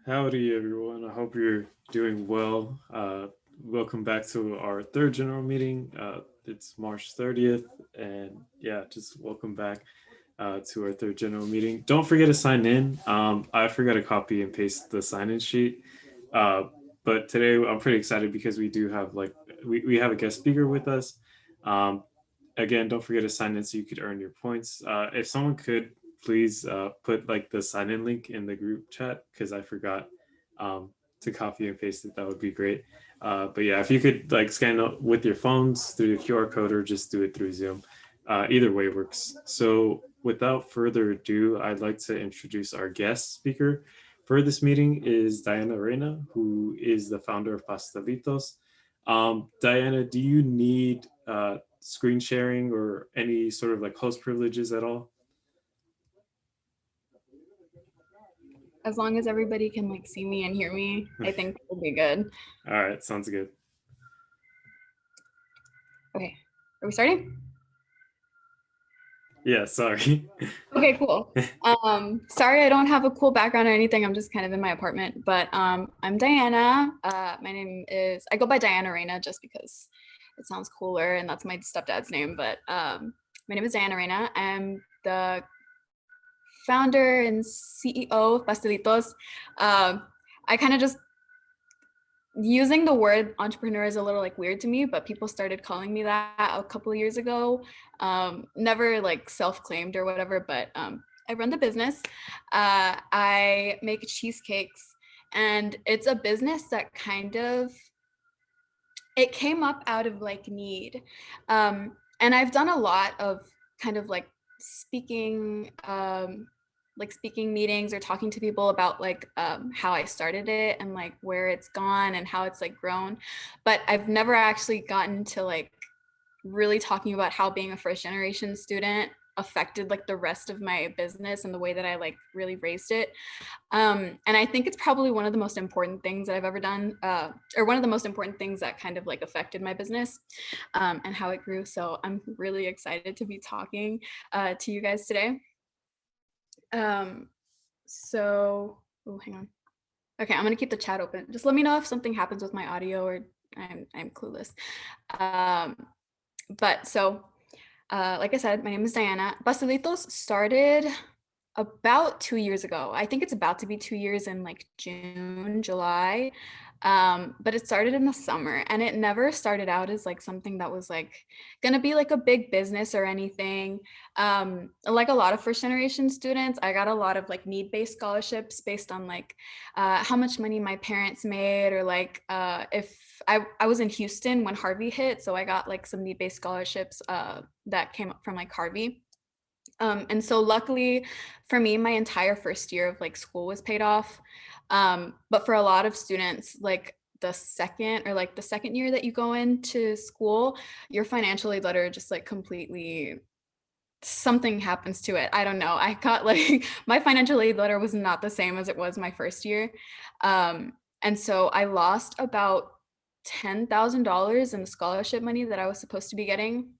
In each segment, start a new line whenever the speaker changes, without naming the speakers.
Howdy, everyone. I hope you're doing well. Welcome back to our third general meeting. It's March 30th, and yeah, just welcome back to our third general meeting. Don't forget to sign in. I forgot to copy and paste the sign in sheet. Uh, but today I'm pretty excited because we do have we have a guest speaker with us. Um, Again, don't forget to sign in so you could earn your points. If someone could please put like the sign in link in the group chat because I forgot um, to copy and paste it, that would be great. But yeah, if you could like scan it with your phones through the QR code or just do it through Zoom, either way works. So without further ado, I'd like to introduce our guest speaker for this meeting is Diana Reyna, who is the founder of Pastelitos. Diana, do you need screen sharing or any sort of like host privileges at all?
As long as everybody can like see me and hear me, I think we'll be good.
All right, sounds good.
Okay, are we starting?
Yeah, sorry.
Okay, cool. Sorry I don't have a cool background or anything. I'm just kind of in my apartment, but I'm Diana. My name is, I go by Diana Reyna just because it sounds cooler and that's my stepdad's name, but my name is Diana Reyna. I'm the founder and CEO of Pastelitos. I kind of just using the word entrepreneur is a little like weird to me, but people started calling me that a couple of years ago. Never like self-claimed or whatever, but I run the business. I make cheesecakes, and it's a business that kind of it came up out of like need. And I've done a lot of kind of like speaking meetings or talking to people about like how I started it and like where it's gone and how it's like grown. But I've never actually gotten to like really talking about how being a first generation student affected like the rest of my business and the way that I like really raised it. And I think it's probably one of the most important things that I've ever done, or one of the most important things that kind of like affected my business and how it grew. So I'm really excited to be talking to you guys today. Um, so, oh, hang on. Okay, I'm gonna keep the chat open. Just let me know if something happens with my audio or I'm clueless. Um, but so, like I said, my name is Diana. Basalitos started about 2 years ago. I think it's about to be 2 years in like June, July. But it started in the summer, and it never started out as like something that was like gonna be like a big business or anything. Like a lot of first generation students, I got a lot of like need-based scholarships based on like how much money my parents made, or like if I was in Houston when Harvey hit, so I got like some need-based scholarships that came up from like Harvey. And so luckily for me, my entire first year of like school was paid off. But for a lot of students, like the second year that you go into school, your financial aid letter just like completely something happens to it. I don't know. I got like my financial aid letter was not the same as it was my first year. And so I lost about $10,000 in scholarship money that I was supposed to be getting.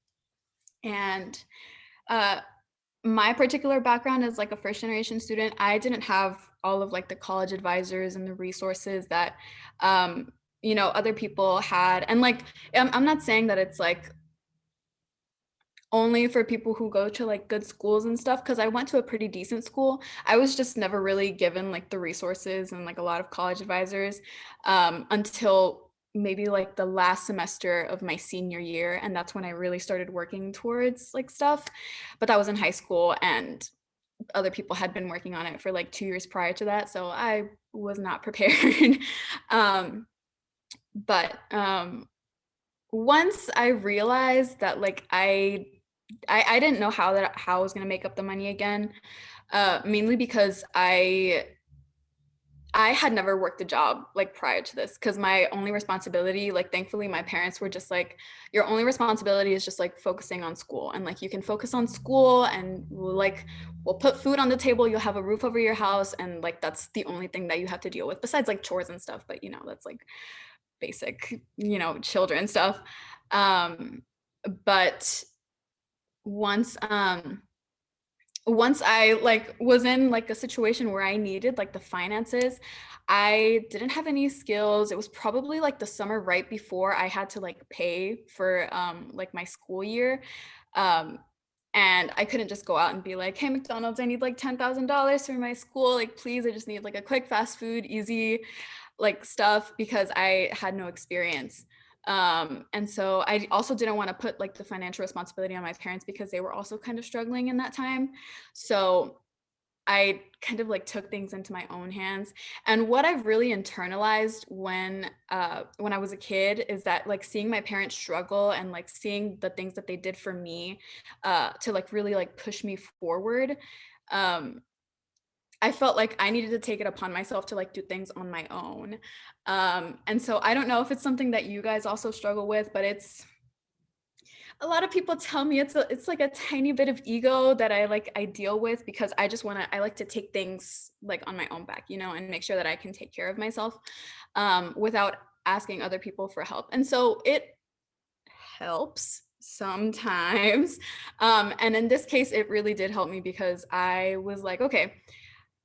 And uh, my particular background as like a first generation student, I didn't have all of like the college advisors and the resources that other people had. And like I'm not saying that it's like only for people who go to like good schools and stuff, because I went to a pretty decent school. I was just never really given like the resources and like a lot of college advisors until maybe like the last semester of my senior year, and that's when I really started working towards like stuff. But that was in high school, and other people had been working on it for like 2 years prior to that, so I was not prepared. um, but once I realized that like I didn't know how I was gonna make up the money again, mainly because I had never worked a job like prior to this, because my only responsibility, like thankfully my parents were just like, your only responsibility is just like focusing on school, and like you can focus on school and like we'll put food on the table, you'll have a roof over your house, and like that's the only thing that you have to deal with besides like chores and stuff, but that's like basic, children stuff. But once once I like was in like a situation where I needed like the finances, I didn't have any skills. It was probably like the summer right before I had to like pay for like my school year. Um and I couldn't just go out and be like, "Hey McDonald's, I need like $10,000 for my school. Like please, I just need like a quick fast food, easy like stuff," because I had no experience. And so I also didn't want to put like the financial responsibility on my parents because they were also kind of struggling in that time. So I kind of like took things into my own hands. And what I've really internalized when I was a kid is that like seeing my parents struggle and like seeing the things that they did for me to like really like push me forward. Um, I felt like I needed to take it upon myself to like do things on my own. And so I don't know if it's something that you guys also struggle with, but it's a lot of people tell me it's like a tiny bit of ego that I deal with because I like to take things like on my own back, you know, and make sure that I can take care of myself without asking other people for help. And so it helps sometimes. And in this case, it really did help me because I was like, okay,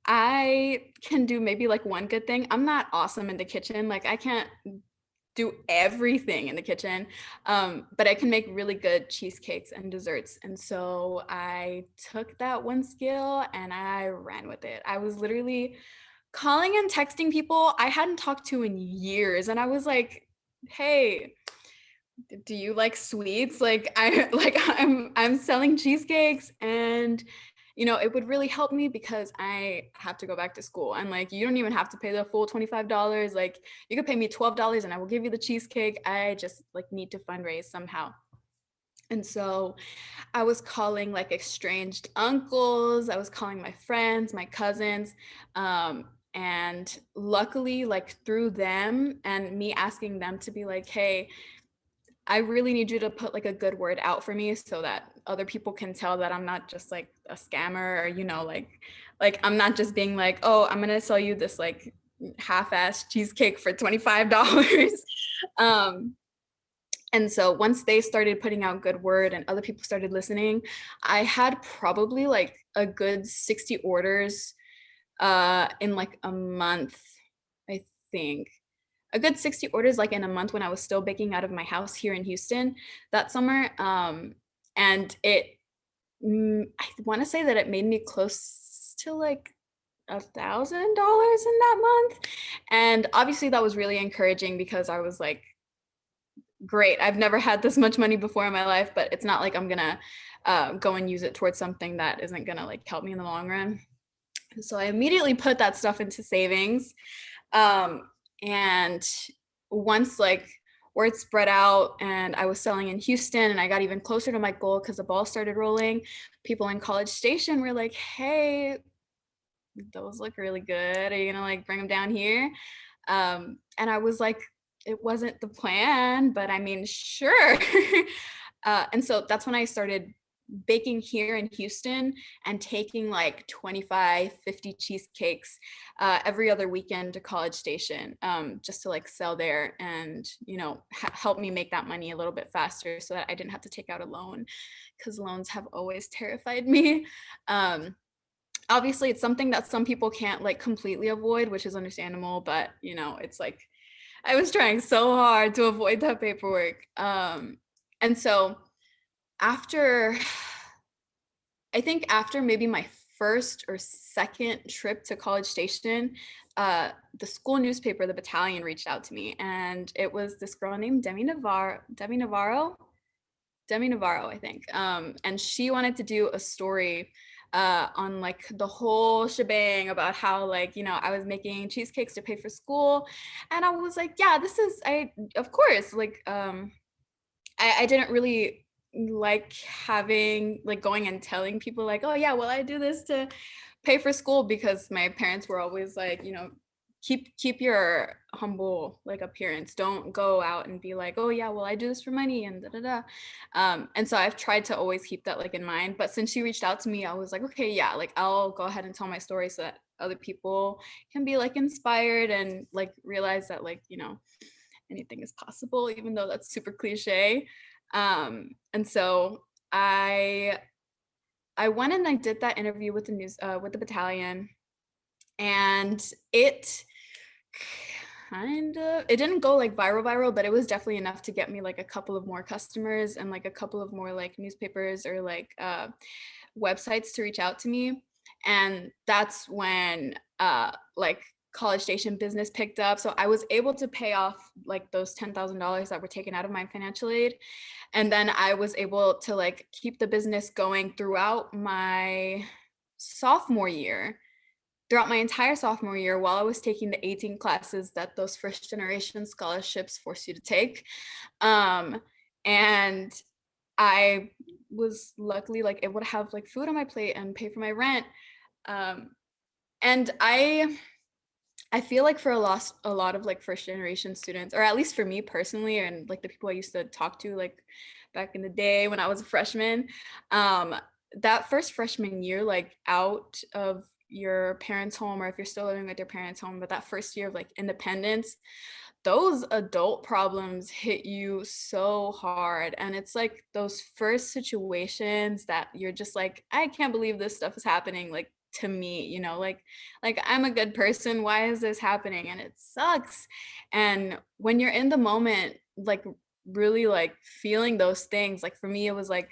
I can do maybe like one good thing. I'm not awesome in the kitchen. Like I can't do everything in the kitchen, but I can make really good cheesecakes and desserts. And so I took that one skill and I ran with it. I was literally calling and texting people I hadn't talked to in years, and I was like, "Hey, do you like sweets? Like I'm selling cheesecakes, and you know, it would really help me because I have to go back to school. And like, you don't even have to pay the full $25. Like, you could pay me $12 and I will give you the cheesecake. I just like need to fundraise somehow." And so I was calling like estranged uncles, I was calling my friends, my cousins. And luckily, like through them and me asking them to be like, "Hey, I really need you to put like a good word out for me so that other people can tell that I'm not just like a scammer, or you know, like I'm not just being like, oh, I'm gonna sell you this like half-ass cheesecake for $25." um and so once they started putting out good word and other people started listening, I had probably like a good 60 orders in like a month, I think. A good 60 orders like in a month when I was still baking out of my house here in Houston that summer. And I want to say that it made me close to like $1,000 in that month. And obviously that was really encouraging because I was like, great, I've never had this much money before in my life, but it's not like I'm gonna go and use it towards something that isn't gonna like help me in the long run. So I immediately put that stuff into savings. Um, and once like word spread out and I was selling in Houston and I got even closer to my goal because the ball started rolling, people in College Station were like, "Hey, those look really good. Are you gonna like bring them down here?" And I was like, it wasn't the plan, but I mean, sure. And so that's when I started baking here in Houston and taking like 25, 50 cheesecakes every other weekend to College Station, just to like sell there and, you know, help me make that money a little bit faster so that I didn't have to take out a loan, because loans have always terrified me. Um, Obviously it's something that some people can't like completely avoid, which is understandable, but you know, it's like I was trying so hard to avoid that paperwork. And so after, I think after maybe my first or second trip to College Station, the school newspaper, the Battalion, reached out to me, and it was this girl named Demi Navarro, I think. And she wanted to do a story on like the whole shebang about how like, you know, I was making cheesecakes to pay for school. And I was like, yeah, this is, of course, like, I didn't really like having like going and telling people like, oh yeah, well I do this to pay for school, because my parents were always like, you know, keep your humble like appearance. Don't go out and be like, oh yeah, well I do this for money and da da da. And so I've tried to always keep that like in mind. But since she reached out to me, I was like, okay, yeah, like I'll go ahead and tell my story so that other people can be like inspired and like realize that like, you know, anything is possible, even though that's super cliche. And so I I went and I did that interview with the battalion, and it it didn't go like viral, but it was definitely enough to get me like a couple of more customers and like a couple of more like newspapers or like websites to reach out to me. And that's when like College Station business picked up. So I was able to pay off like those $10,000 that were taken out of my financial aid. And then I was able to like keep the business going sophomore year throughout my entire sophomore year while I was taking the 18 classes that those first generation scholarships force you to take. And I was luckily like able to have like food on my plate and pay for my rent. Um, and I feel like for a lot of like first generation students, or at least for me personally, and like the people I used to talk to like back in the day when I was a freshman, um, that first freshman year, like out of your parents' home, or if you're still living with your parents' home, but that first year of like independence, those adult problems hit you so hard. And it's like those first situations that you're just like, I can't believe this stuff is happening like to me, you know, like I'm a good person, why is this happening? And it sucks. And when you're in the moment, like really like feeling those things, like for me it was like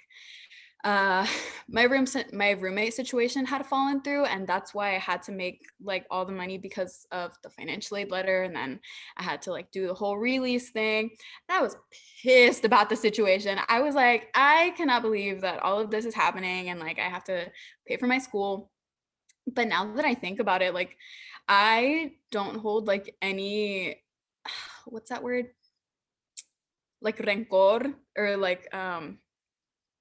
uh my roommate situation had fallen through, and that's why I had to make like all the money because of the financial aid letter, and then I had to like do the whole release thing. And I was pissed about the situation. I was like, I cannot believe that all of this is happening and like I have to pay for my school. But now that I think about it, like I don't hold like any what's that word, like rancor, or like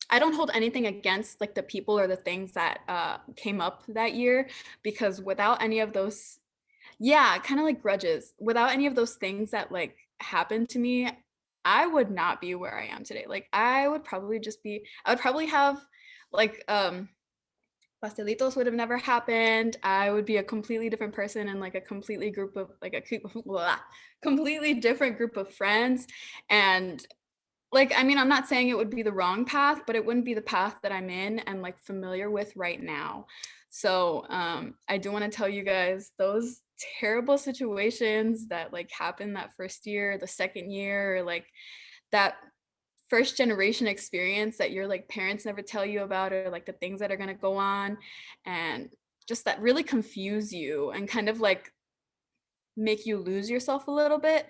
I don't hold anything against like the people or the things that came up that year, because without any of those, yeah, kind of like grudges, without any of those things that like happened to me, I would not be where I am today. Like I would probably I would probably have like Pastelitos would have never happened. I would be a completely different person and like a completely group of like a completely different group of friends. And like, I mean, I'm not saying it would be the wrong path, but it wouldn't be the path that I'm in and like familiar with right now. So I do want to tell you guys those terrible situations that like happened that first year, the second year, or like that first generation experience that your like parents never tell you about, or like the things that are going to go on, and just that really confuse you and kind of like make you lose yourself a little bit.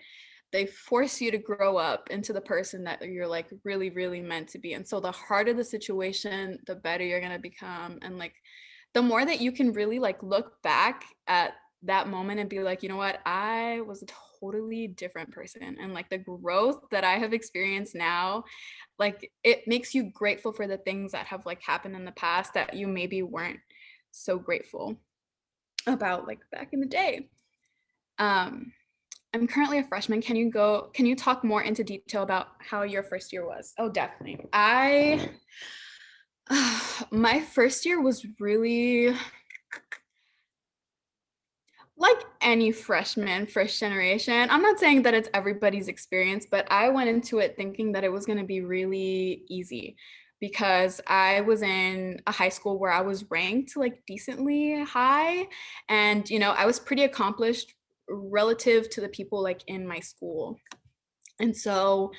They force you to grow up into the person that you're like really really meant to be. And so the harder the situation, the better you're going to become. And like the more that you can really like look back at that moment and be like, you know what, I was a totally different person, and like the growth that I have experienced now, like it makes you grateful for the things that have like happened in the past that you maybe weren't so grateful about like back in the day. um I'm currently a freshman. Can you talk more into detail about how your first year was? Oh, definitely. My first year was really like any freshman, first generation. I'm not saying that it's everybody's experience, but I went into it thinking that it was going to be really easy because I was in a high school where I was ranked like decently high. And, you know, I was pretty accomplished relative to the people like in my school. And so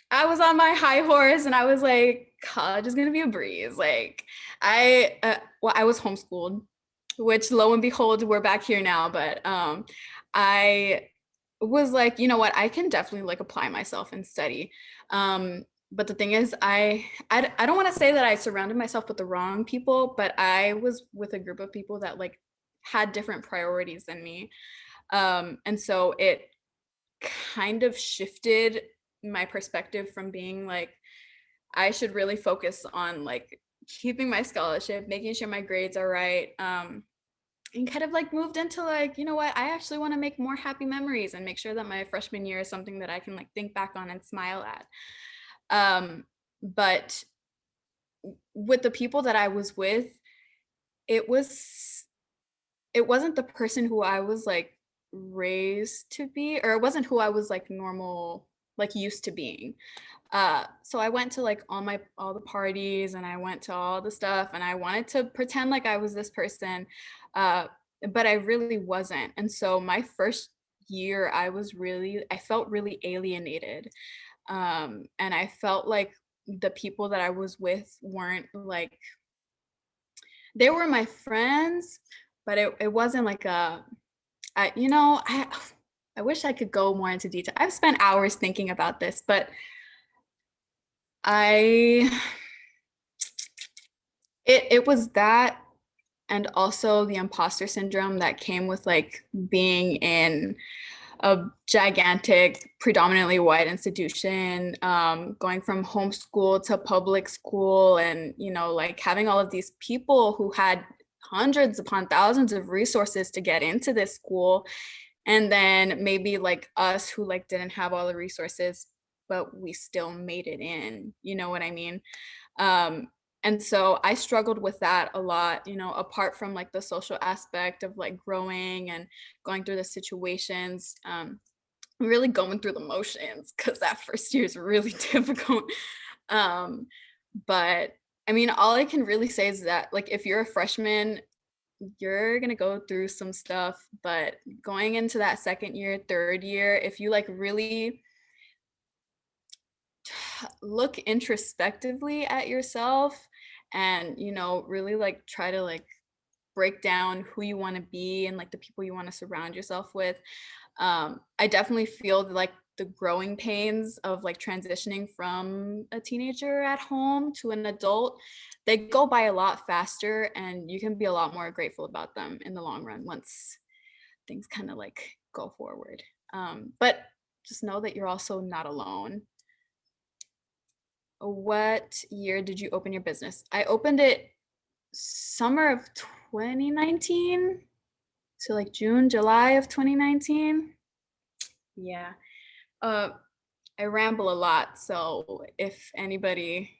I was on my high horse and I was like, college is gonna be a breeze. Like I was homeschooled, which lo and behold, we're back here now. But I was like, you know what, I can definitely like apply myself and study. But the thing is, I don't want to say that I surrounded myself with the wrong people, but I was with a group of people that like had different priorities than me. And so it kind of shifted my perspective from being like I should really focus on like keeping my scholarship, making sure my grades are right, and kind of like moved into like, you know what, I actually want to make more happy memories and make sure that my freshman year is something that I can like think back on and smile at. But with the people that I was with, it was it wasn't the person who I was like raised to be, or it wasn't who I was like like used to being. So I went to like all the parties, and I went to all the stuff, and I wanted to pretend like I was this person, uh, but I really wasn't. And so my first year, I felt really alienated, and I felt like the people that I was with weren't like, they were my friends, but it wasn't like I wish I could go more into detail. I've spent hours thinking about this, but I it was that, and also the imposter syndrome that came with like being in a gigantic, predominantly white institution, going from homeschool to public school, and like having all of these people who had hundreds upon thousands of resources to get into this school, and then maybe like us who like didn't have all the resources, but we still made it in. You know what I mean? Um, and so I struggled with that a lot, apart from like the social aspect of like growing and going through the situations, really going through the motions, because that first year is really difficult. Um, but I mean, all I can really say is that like if you're a freshman, you're gonna go through some stuff, but going into that second year, third year, if you like really look introspectively at yourself, and really like try to like break down who you want to be and like the people you want to surround yourself with, I definitely feel like the growing pains of like transitioning from a teenager at home to an adult, they go by a lot faster, and you can be a lot more grateful about them in the long run once things kind of like go forward. But just know that you're also not alone. What year did you open your business? I opened it summer of 2019. So like June, July of 2019. Yeah. Uh, I ramble a lot. So if anybody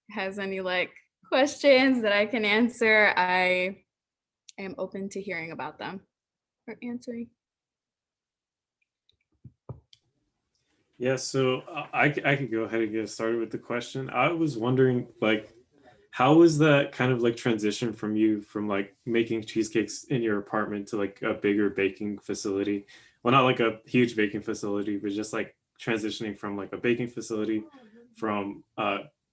has any like questions that I can answer, I am open to hearing about them or answering.
Yeah, so I could go ahead and get started with the question. I was wondering, like, how was that kind of like transition from you from like making cheesecakes in your apartment to like a bigger baking facility? Well, not like a huge baking facility, but just like transitioning from like a baking facility from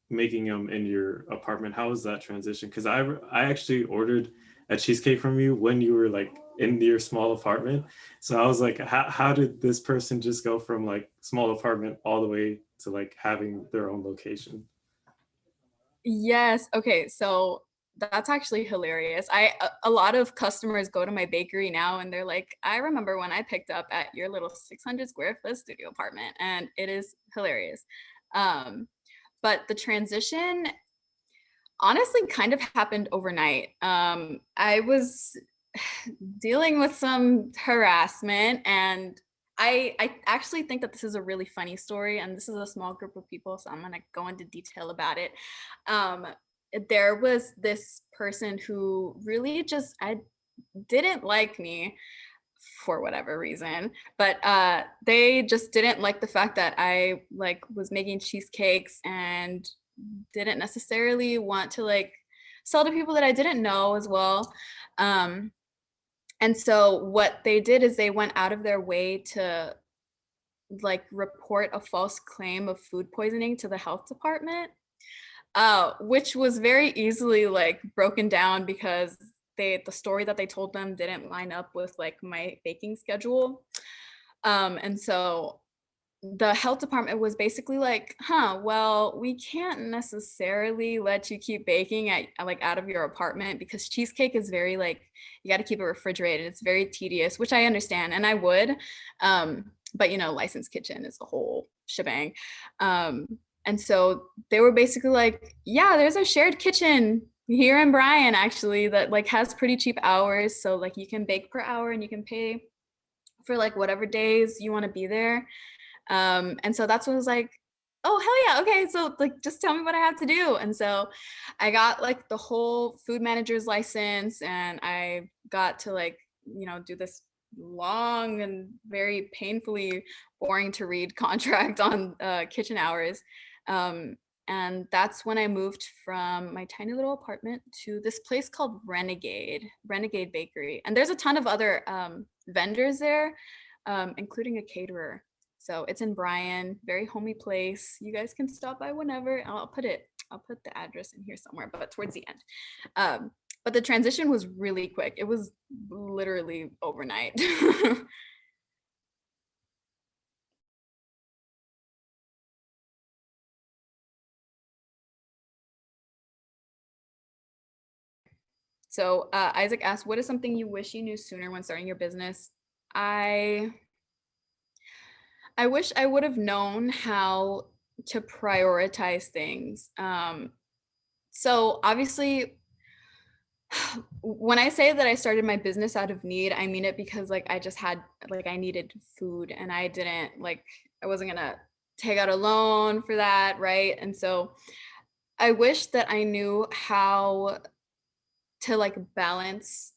making them in your apartment. How was that transition? Because I actually ordered a cheesecake from you when you were like in your small apartment. So I was like, how did this person just go from like small apartment all the way to like having their own location?
Yes. Okay. So that's actually hilarious. A lot of customers go to my bakery now, and they're like, I remember when I picked up at your little 600 square foot studio apartment, and it is hilarious. Um, but the transition honestly kind of happened overnight. I was dealing with some harassment, and I actually think that this is a really funny story, and this is a small group of people, so I'm gonna go into detail about it. Um, there was this person who really just I didn't like me for whatever reason, but they just didn't like the fact that I like was making cheesecakes and didn't necessarily want to like sell to people that I didn't know as well. Um, and so what they did is they went out of their way to like report a false claim of food poisoning to the health department, which was very easily like broken down because the story that they told them didn't line up with like my baking schedule. And so the health department was basically like, well, we can't necessarily let you keep baking at like out of your apartment, because cheesecake is very like, you got to keep it refrigerated. It's very tedious, which I understand, and I would. But licensed kitchen is a whole shebang. Um, and so they were basically like, yeah, there's a shared kitchen here in Bryan actually that like has pretty cheap hours. So like you can bake per hour, and you can pay for like whatever days you want to be there. And so that's when I was like, oh, hell yeah. Okay. So like, just tell me what I have to do. And so I got like the whole food manager's license, and I got to like, do this long and very painfully boring to read contract on kitchen hours. And that's when I moved from my tiny little apartment to this place called Renegade Bakery. And there's a ton of other vendors there, including a caterer. So it's in Bryan, very homey place. You guys can stop by whenever. I'll put the address in here somewhere, but towards the end. But the transition was really quick. It was literally overnight. So Isaac asked, what is something you wish you knew sooner when starting your business? I wish I would have known how to prioritize things. So obviously, when I say that I started my business out of need, I mean it because like I needed food and I wasn't gonna take out a loan for that, right? And so I wish that I knew how to like balance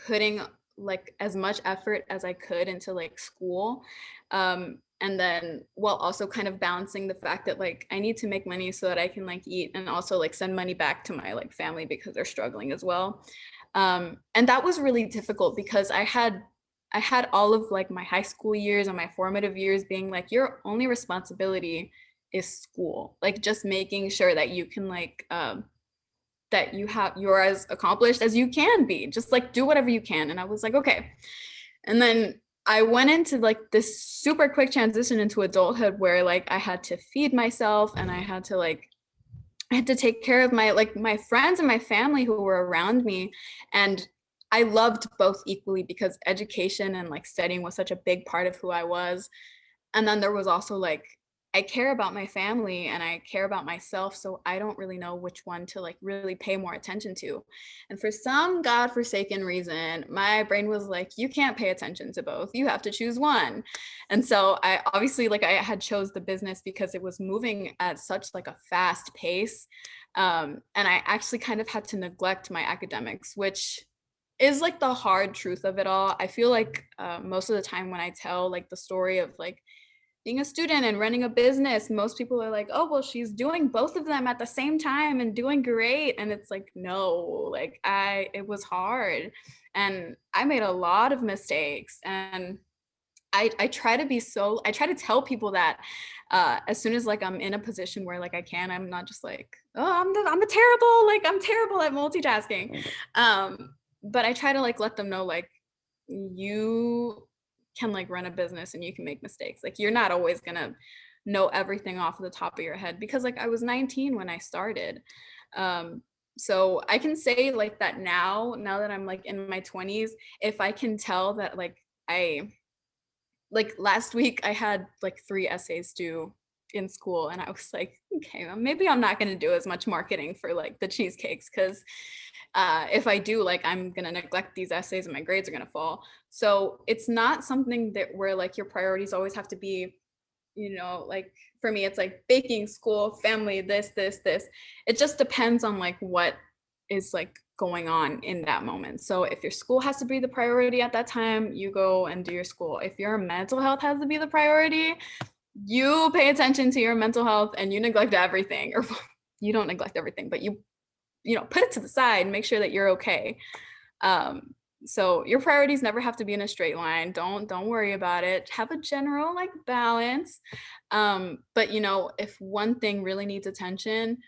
putting like as much effort as I could into like school. And then while also kind of balancing the fact that like I need to make money so that I can like eat and also like send money back to my like family because they're struggling as well. And that was really difficult because I had all of like my high school years and my formative years being like your only responsibility is school, like just making sure that you can like that you're as accomplished as you can be, just like do whatever you can. And I was like, okay. And then I went into like this super quick transition into adulthood where like I had to feed myself and I had to take care of my friends and my family who were around me. And I loved both equally because education and like studying was such a big part of who I was. And then there was also like I care about my family and I care about myself, so I don't really know which one to like really pay more attention to. And for some godforsaken reason, my brain was like, you can't pay attention to both, you have to choose one. And so I obviously like I had chose the business because it was moving at such like a fast pace. And I actually kind of had to neglect my academics, which is like the hard truth of it all. I feel like most of the time when I tell like the story of like being a student and running a business, most people are like, oh, well, she's doing both of them at the same time and doing great. And it's like, no, like it was hard. And I made a lot of mistakes. And I try to I try to tell people that as soon as like I'm in a position where like I can, I'm not just like, oh, I'm terrible at multitasking. But I try to like let them know like you can like run a business and you can make mistakes. Like you're not always gonna know everything off of the top of your head because like I was 19 when I started. So I can say like that now that I'm like in my 20s, if I can tell that I like last week I had like 3 essays due in school and I was like, okay, well, maybe I'm not going to do as much marketing for like the cheesecakes because if I do, like I'm going to neglect these essays and my grades are going to fall. So it's not something that where like your priorities always have to be, like for me it's like baking, school, family, this. It just depends on like what is like going on in that moment. So if your school has to be the priority at that time, you go and do your school. If your mental health has to be the priority, you pay attention to your mental health and you neglect everything, or you don't neglect everything, but you put it to the side and make sure that you're okay. So your priorities never have to be in a straight line. Don't worry about it. Have a general like balance. But if one thing really needs attention,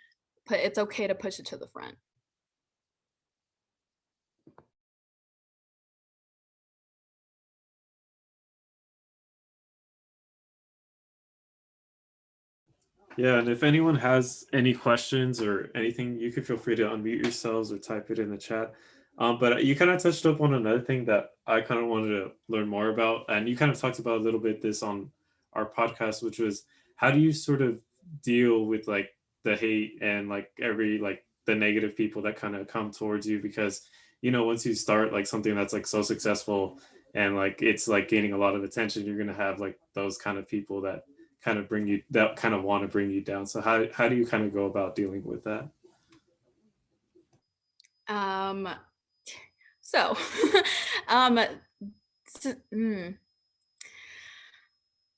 it's okay to push it to the front.
Yeah, and if anyone has any questions or anything, you can feel free to unmute yourselves or type it in the chat. But you kind of touched up on another thing that I kind of wanted to learn more about, and you kind of talked about a little bit this on our podcast, which was how do you sort of deal with like the hate and like every like the negative people that kind of come towards you because once you start like something that's like so successful and like it's like gaining a lot of attention, you're gonna have like those kind of people that kind of want to bring you down. So how do you kind of go about dealing with that?
Um, so, um,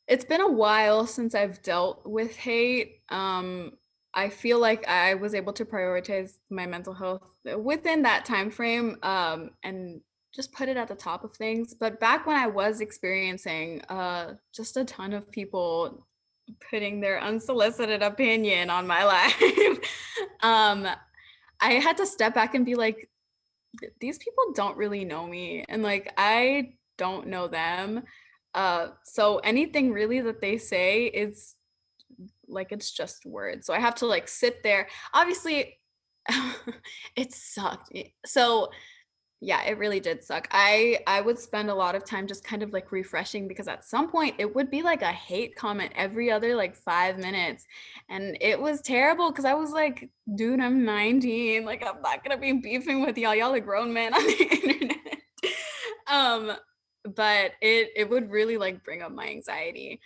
It's been a while since I've dealt with hate. I feel like I was able to prioritize my mental health within that time frame, and just put it at the top of things. But back when I was experiencing just a ton of people putting their unsolicited opinion on my life, um, I had to step back and be like, these people don't really know me, and like I don't know them. So anything really that they say is like it's just words. So I have to like sit there. Obviously, it sucked. So yeah, it really did suck. I would spend a lot of time just kind of like refreshing, because at some point it would be like a hate comment every other like 5 minutes. And it was terrible because I was like, dude, I'm 19. Like I'm not gonna be beefing with y'all. Y'all are grown men on the internet. um, but it would really like bring up my anxiety.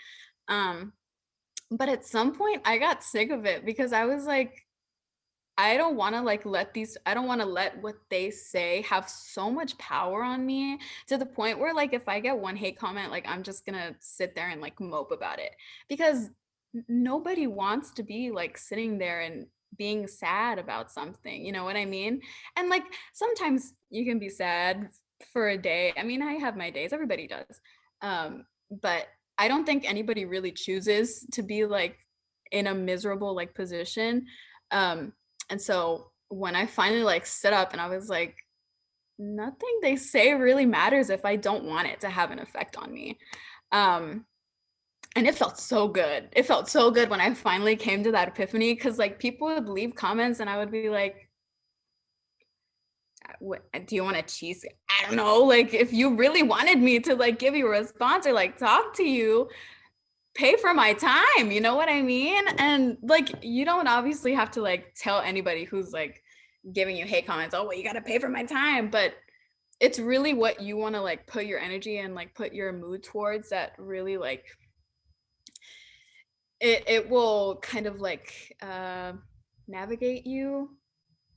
Um, but at some point I got sick of it because I was like, I don't want to let what they say have so much power on me, to the point where like if I get one hate comment, like I'm just gonna sit there and like mope about it, because nobody wants to be like sitting there and being sad about something, you know what I mean? And like sometimes you can be sad for a day. I mean, I have my days, everybody does. But I don't think anybody really chooses to be like in a miserable like position. Um, and so when I finally like stood up and I was like, nothing they say really matters if I don't want it to have an effect on me. Um, and it felt so good. It felt so good when I finally came to that epiphany, because like people would leave comments and I would be like, what, do you want a cheese? I don't know. Like if you really wanted me to like give you a response or like talk to you, pay for my time, you know what I mean? And like you don't obviously have to like tell anybody who's like giving you hate comments, oh well, you got to pay for my time. But it's really what you want to like put your energy and like put your mood towards, that really like it will kind of like navigate you.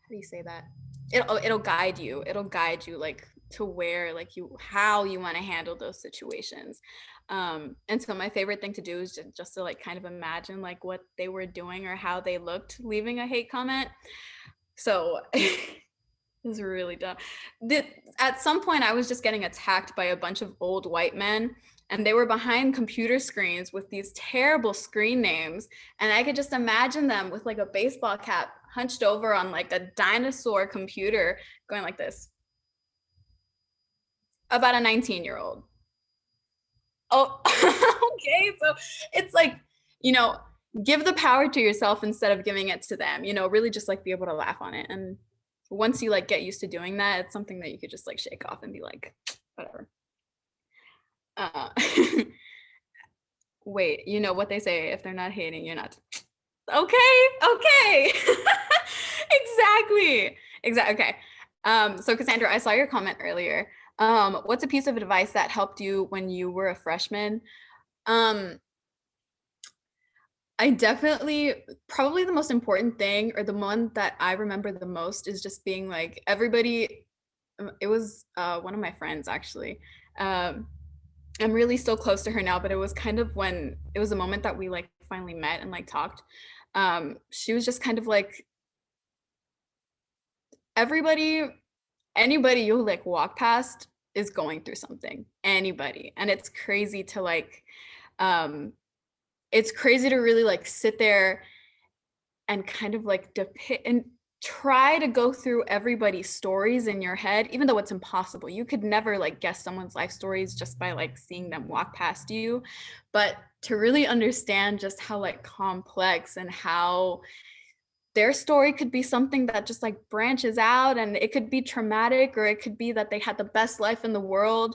How do you say that? It'll guide you. It'll guide you like to where like you, how you want to handle those situations. And so my favorite thing to do is just to like kind of imagine like what they were doing or how they looked leaving a hate comment. So it was really dumb. At some point I was just getting attacked by a bunch of old white men, and they were behind computer screens with these terrible screen names, and I could just imagine them with like a baseball cap hunched over on like a dinosaur computer going like this about a 19-year-old. Oh, okay. So it's like, you know, give the power to yourself instead of giving it to them, you know, really just like be able to laugh on it. And once you like get used to doing that, it's something that you could just like shake off and be like, whatever. Uh, wait, you know what they say, if they're not hating, you're not. Okay, okay. Exactly. Okay. So Cassandra, I saw your comment earlier. What's a piece of advice that helped you when you were a freshman? Um, I definitely, probably the most important thing, or the one that I remember the most, is just being like, everybody, it was one of my friends actually. Um, I'm really still close to her now, but it was kind of when it was a moment that we like finally met and like talked. She was just kind of like, everybody, anybody you like walk past is going through something, anybody. And it's crazy to like, it's crazy to really like sit there and kind of like depict and try to go through everybody's stories in your head, even though it's impossible. You could never like guess someone's life stories just by like seeing them walk past you. But to really understand just how like complex, and how their story could be something that just like branches out, and it could be traumatic, or it could be that they had the best life in the world,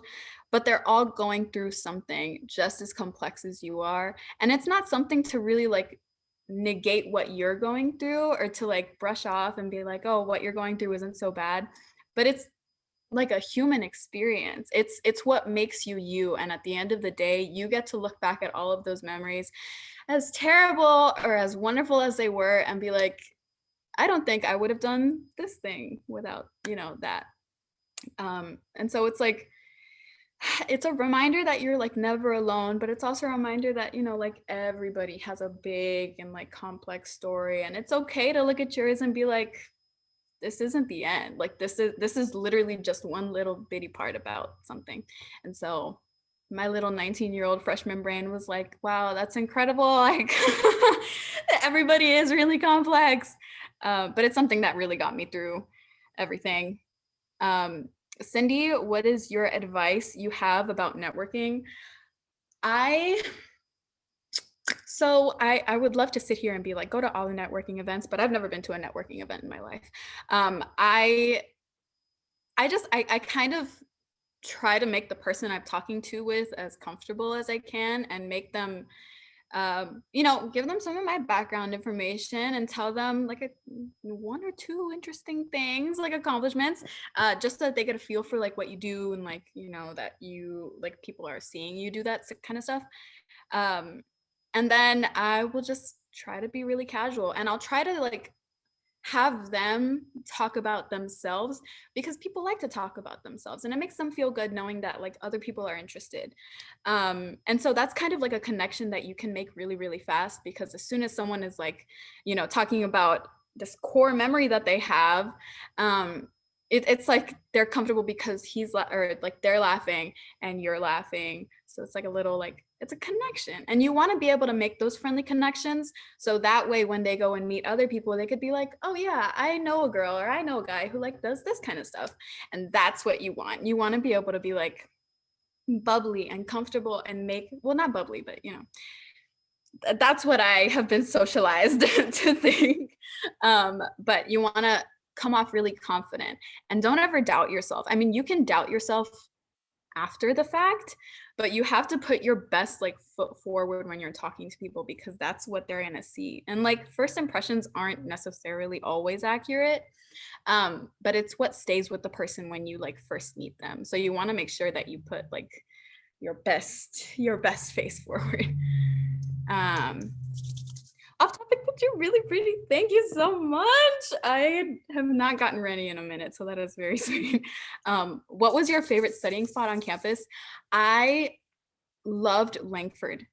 but they're all going through something just as complex as you are. And it's not something to really like negate what you're going through, or to like brush off and be like, oh, what you're going through isn't so bad. But it's like a human experience. It's what makes you you. And at the end of the day, you get to look back at all of those memories, as terrible or as wonderful as they were, and be like, I don't think I would have done this thing without, you know, that. And so it's like, it's a reminder that you're like never alone, but it's also a reminder that, you know, like everybody has a big and like complex story, and it's okay to look at yours and be like, this isn't the end. Like this is literally just one little bitty part about something. And so my little 19-year-old freshman brain was like, wow, that's incredible. Like everybody is really complex. But it's something that really got me through everything. Um, Cindy, what is your advice you have about networking? I I would love to sit here and be like, go to all the networking events, but I've never been to a networking event in my life. I kind of try to make the person I'm talking to with as comfortable as I can, and make them you know, give them some of my background information and tell them like one or two interesting things, like accomplishments, just so that they get a feel for like what you do, and like, you know, that you like people are seeing you do that kind of stuff. Um, and then I will just try to be really casual, and I'll try to like have them talk about themselves, because people like to talk about themselves, and it makes them feel good knowing that like other people are interested. And so that's kind of like a connection that you can make really, really fast, because as soon as someone is like, you know, talking about this core memory that they have, it's like they're comfortable because or like they're laughing and you're laughing. So it's like a little like, it's a connection, and you want to be able to make those friendly connections, so that way when they go and meet other people, they could be like, oh yeah, I know a girl or I know a guy who like does this kind of stuff. And that's what you want. You want to be able to be like bubbly and comfortable and make, well, not bubbly, but you know, that's what I have been socialized to think. But you want to come off really confident, and don't ever doubt yourself. I mean, you can doubt yourself after the fact, but you have to put your best like foot forward when you're talking to people, because that's what they're gonna see. And like first impressions aren't necessarily always accurate, but it's what stays with the person when you like first meet them. So you want to make sure that you put like your best face forward. um Off topic, but you're really pretty. Thank you so much. I have not gotten ready in a minute, so that is very sweet. What was your favorite studying spot on campus? I loved Langford.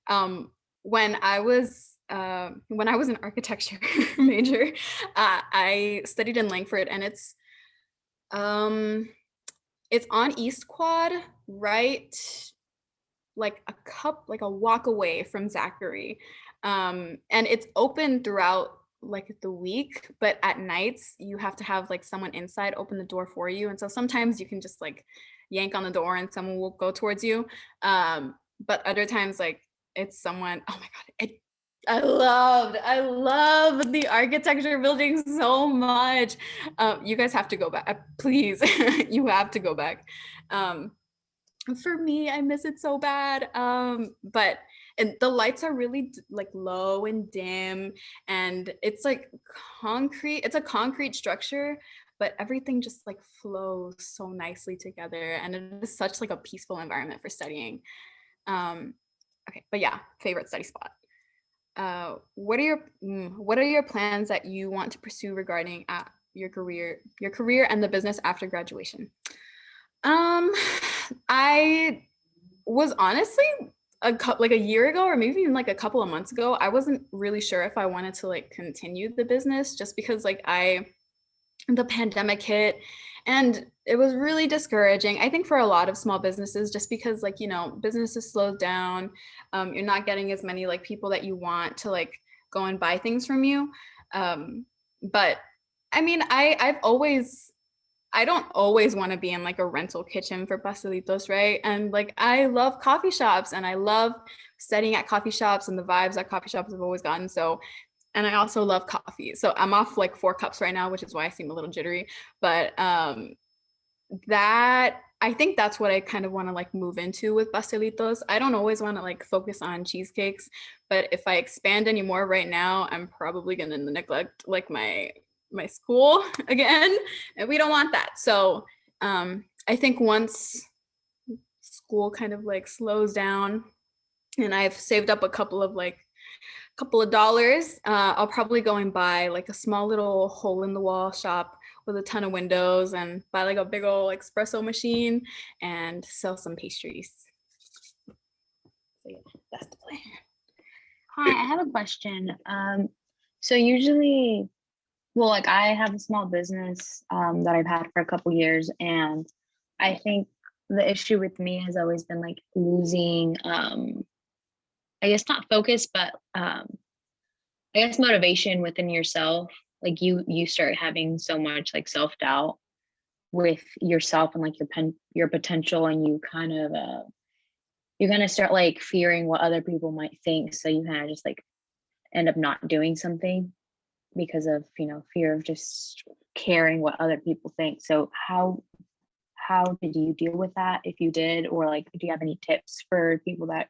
When I was an architecture major, I studied in Langford, and it's on East Quad, right? Like a walk away from Zachary. And it's open throughout like the week, but at nights you have to have like someone inside open the door for you. And so sometimes you can just like yank on the door and someone will go towards you. But other times like it's someone, oh my God, I love the architecture building so much. You guys have to go back, please. You have to go back. For me, I miss it so bad. But and the lights are really like low and dim, and it's like concrete. It's a concrete structure, but everything just like flows so nicely together, and it is such like a peaceful environment for studying. Um, okay, but yeah, favorite study spot. What are your plans that you want to pursue regarding your career and the business after graduation? Um, I was honestly like a year ago, or maybe even like a couple of months ago, I wasn't really sure if I wanted to like continue the business, just because like the pandemic hit, and it was really discouraging, I think, for a lot of small businesses, just because like, you know, businesses slowed down. You're not getting as many like people that you want to like go and buy things from you. But I mean, I don't always want to be in like a rental kitchen for Pastelitos, right? And like I love coffee shops, and I love studying at coffee shops, and the vibes at coffee shops have always gotten. So, and I also love coffee. So I'm off like 4 cups right now, which is why I seem a little jittery. But that I think that's what I kind of want to like move into with Pastelitos. I don't always want to like focus on cheesecakes, but if I expand anymore right now, I'm probably gonna neglect like my school again, and we don't want that. So I think once school kind of like slows down, and I've saved up a couple of dollars, I'll probably go and buy like a small little hole in the wall shop with a ton of windows and buy like a big old espresso machine and sell some pastries. So yeah, that's the plan.
Hi, I have a question. So usually, well, like I have a small business that I've had for a couple years, and I think the issue with me has always been like losing, I guess not focus, but I guess motivation within yourself. Like you start having so much like self-doubt with yourself and like your potential, and you kind of start like fearing what other people might think. So you kind of just like end up not doing something because of, fear of just caring what other people think. So how did you deal with that, if you did, or like do you have any tips for people that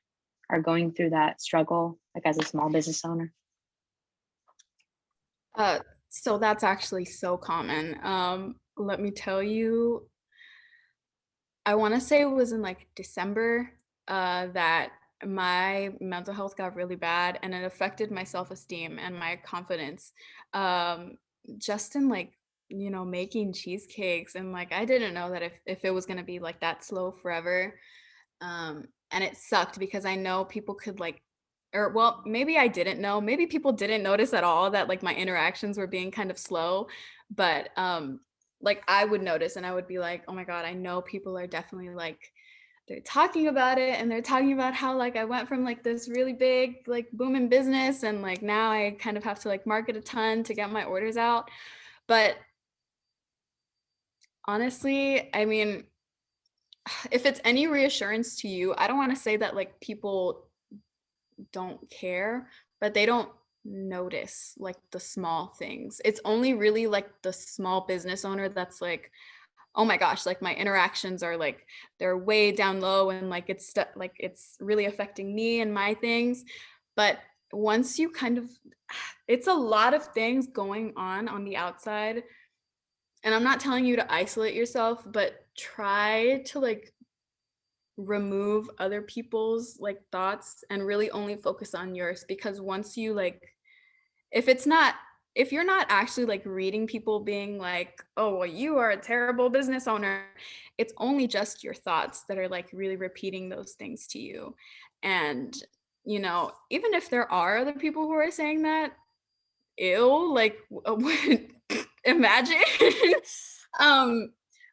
are going through that struggle, like as a small business owner?
So that's actually so common. Let me tell you, I want to say it was in like December that my mental health got really bad and it affected my self-esteem and my confidence. Um, just in like, making cheesecakes, and like I didn't know that if it was gonna be like that slow forever. And it sucked because I know people could like, or well, maybe I didn't know, maybe people didn't notice at all that like my interactions were being kind of slow, but like I would notice and I would be like, oh my God, I know people are definitely like, they're talking about it and they're talking about how like I went from like this really big like booming business and like now I kind of have to like market a ton to get my orders out. But honestly, I mean, if it's any reassurance to you, I don't want to say that like people don't care, but they don't notice like the small things. It's only really like the small business owner that's like, oh my gosh, like my interactions are like they're way down low and like like it's really affecting me and my things. But once you kind of, it's a lot of things going on the outside. And I'm not telling you to isolate yourself, but try to like remove other people's like thoughts and really only focus on yours, because once you like, if it's not, if you're not actually like reading people being like, oh well, you are a terrible business owner, it's only just your thoughts that are like really repeating those things to you. And even if there are other people who are saying that, ew, like imagine.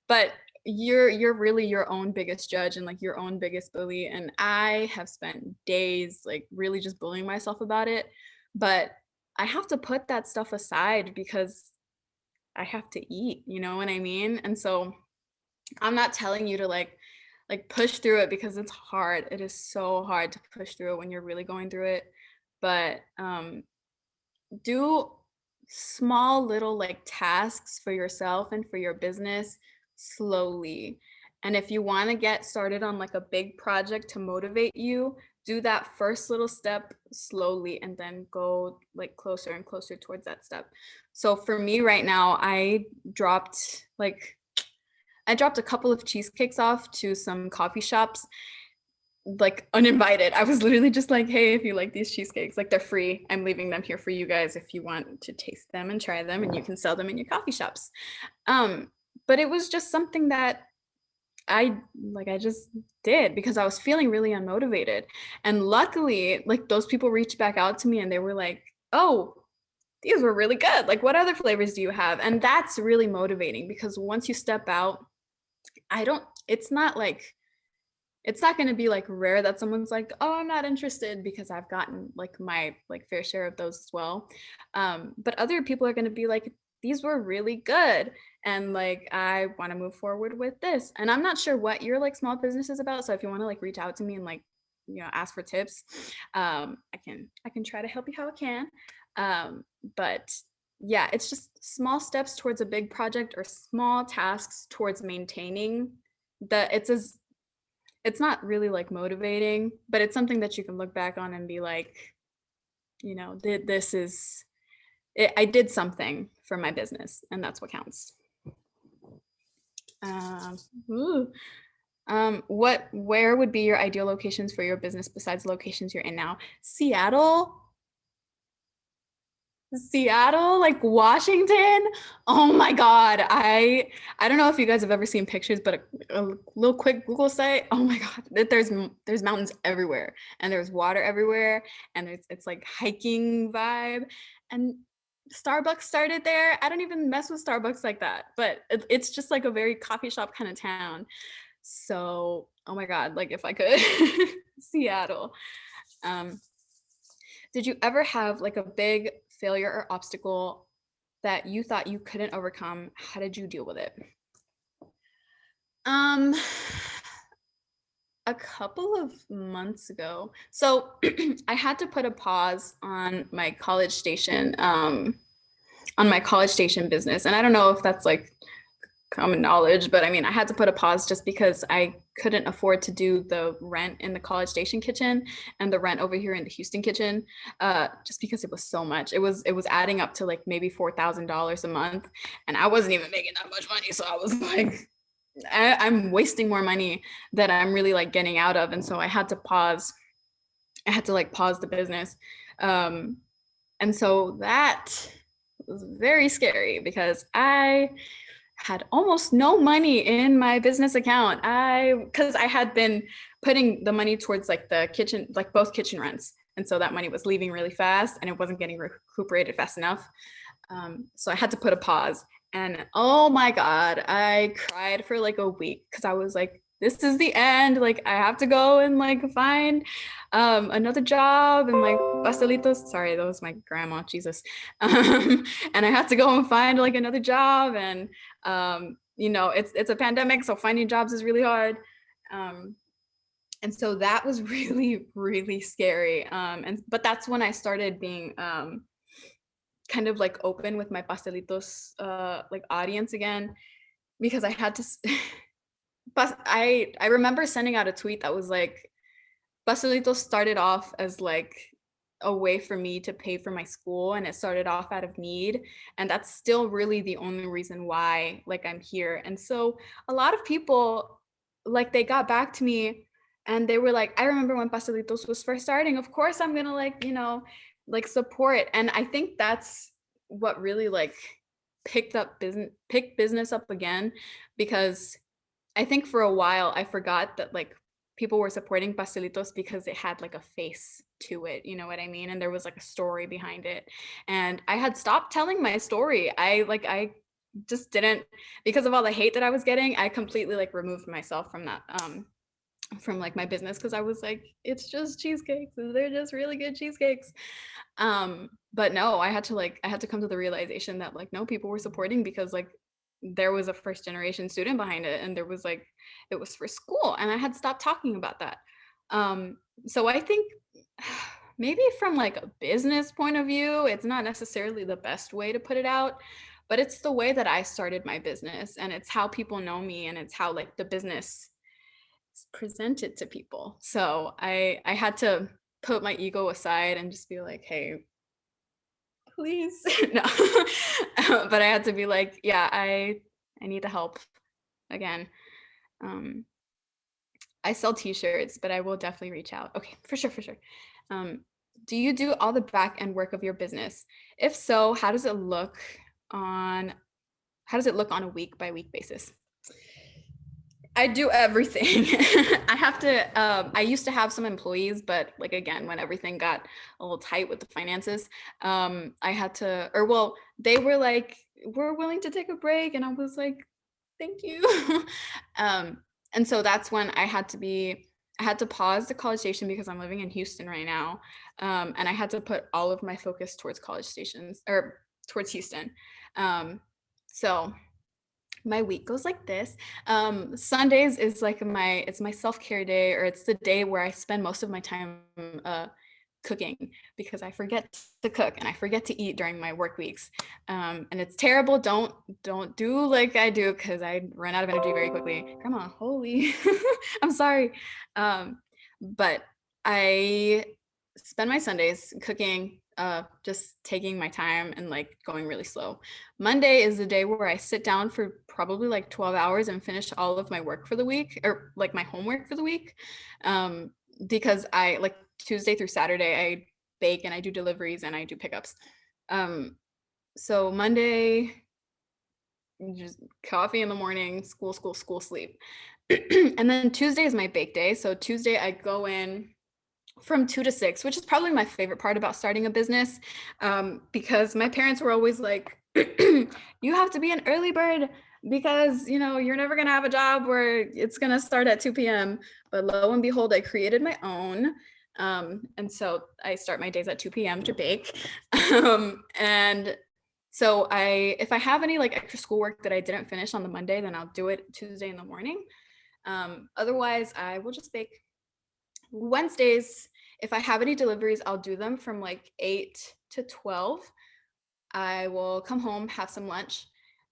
But you're really your own biggest judge and like your own biggest bully, and I have spent days like really just bullying myself about it, but I have to put that stuff aside because I have to eat, you know what I mean? And so I'm not telling you to like push through it, because it's hard. It is so hard to push through it when you're really going through it. But do small little like tasks for yourself and for your business slowly. And if you want to get started on like a big project to motivate you, do that first little step slowly and then go like closer and closer towards that step. So for me right now, I dropped a couple of cheesecakes off to some coffee shops, like uninvited. I was literally just like, hey, if you like these cheesecakes, like they're free. I'm leaving them here for you guys if you want to taste them and try them, and you can sell them in your coffee shops. But it was just something that I just did because I was feeling really unmotivated. And luckily, like those people reached back out to me and they were like, oh, these were really good. Like, what other flavors do you have? And that's really motivating, because once you step out, it's not like, it's not going to be like rare that someone's like, oh, I'm not interested, because I've gotten like my like fair share of those as well. But other people are going to be like, these were really good, and like I want to move forward with this. And I'm not sure what your like small business is about, so if you want to like reach out to me and like ask for tips, I can try to help you how I can. But yeah, it's just small steps towards a big project or small tasks towards maintaining the it's not really like motivating, but it's something that you can look back on and be like, this is it, I did something for my business, and that's what counts. Ooh. Where would be your ideal locations for your business besides the locations you're in now? Seattle. Seattle, like Washington. Oh my God. I don't know if you guys have ever seen pictures, but a little quick Google site. Oh my God. There's mountains everywhere and there's water everywhere and it's like hiking vibe. And Starbucks started there. I don't even mess with Starbucks like that, but it's just like a very coffee shop kind of town. So, oh my God, like if I could, Seattle. Um, did you ever have like a big failure or obstacle that you thought you couldn't overcome? How did you deal with it? Um, a couple of months ago. So I had to put a pause on my college station, business. And I don't know if that's like common knowledge, but I mean, I had to put a pause just because I couldn't afford to do the rent in the College Station kitchen and the rent over here in the Houston kitchen, just because it was so much. It was adding up to like maybe $4,000 a month, and I wasn't even making that much money. So I was like, I'm wasting more money that I'm really like getting out of, and so I had to pause. I had to like pause the business, and so that was very scary because I had almost no money in my business account. Because I had been putting the money towards like the kitchen, like both kitchen rents. And so that money was leaving really fast and it wasn't getting recuperated fast enough. So I had to put a pause. And oh my God, I cried for like a week because I was like, this is the end. Like I have to go and like find another job and like Basalitos. Sorry, that was my grandma, Jesus. And I had to go and find like another job. And it's a pandemic, so finding jobs is really hard. And so that was really, really scary. But that's when I started being kind of like open with my Pastelitos like audience again, because I had to. But I remember sending out a tweet that was like, Basalitos started off as like a way for me to pay for my school, and it started off out of need, and that's still really the only reason why like I'm here. And so a lot of people, like, they got back to me and they were like, I remember when Pastelitos was first starting, of course I'm gonna like, like support. And I think that's what really like picked business up again, because I think for a while I forgot that like people were supporting Pastelitos because it had like a face to it, you know what I mean? And there was like a story behind it. And I had stopped telling my story. I just didn't, because of all the hate that I was getting, I completely like removed myself from that from like my business, because I was like, it's just cheesecakes. They're just really good cheesecakes. But no, I had to come to the realization that like no, people were supporting because like there was a first generation student behind it, and there was like, it was for school, and I had stopped talking about that. So I think maybe from like a business point of view, it's not necessarily the best way to put it out, but it's the way that I started my business, and it's how people know me, and it's how like the business is presented to people. So I had to put my ego aside and just be like, hey, please. No. But I had to be like, yeah, I need the help again. um I sell t-shirts, but I will definitely reach out. Okay, for sure, for sure. um do you do all the back end work of your business? If so, on how does it look on a week by week basis? I do everything. I have to, I used to have some employees, but like, again, when everything got a little tight with the finances, I had to, or well, they were like, we're willing to take a break. And I was like, thank you. And so that's when I had to pause the College Station because I'm living in Houston right now. And I had to put all of my focus towards College Stations, or towards Houston. So my week goes like this. Sundays is like it's my self-care day, or it's the day where I spend most of my time cooking, because I forget to cook and I forget to eat during my work weeks. And it's terrible. Don't do like I do, because I run out of energy very quickly. Grandma, holy, I'm sorry. But I spend my Sundays cooking, just taking my time and like going really slow. Monday is the day where I sit down for probably like 12 hours and finish all of my work for the week, or like my homework for the week. Because I like Tuesday through Saturday, I bake and I do deliveries and I do pickups. So Monday, just coffee in the morning, school, sleep. And then Tuesday is my bake day. So Tuesday I go in from 2 to 6, which is probably my favorite part about starting a business, because my parents were always like, you have to be an early bird because you're never going to have a job where it's going to start at 2 p.m. But lo and behold, I created my own. And so I start my days at 2 p.m. to bake. And so if I have any like extra schoolwork that I didn't finish on the Monday, then I'll do it Tuesday in the morning. Otherwise, I will just bake. Wednesdays, if I have any deliveries, I'll do them from like 8 to 12. I will come home, have some lunch,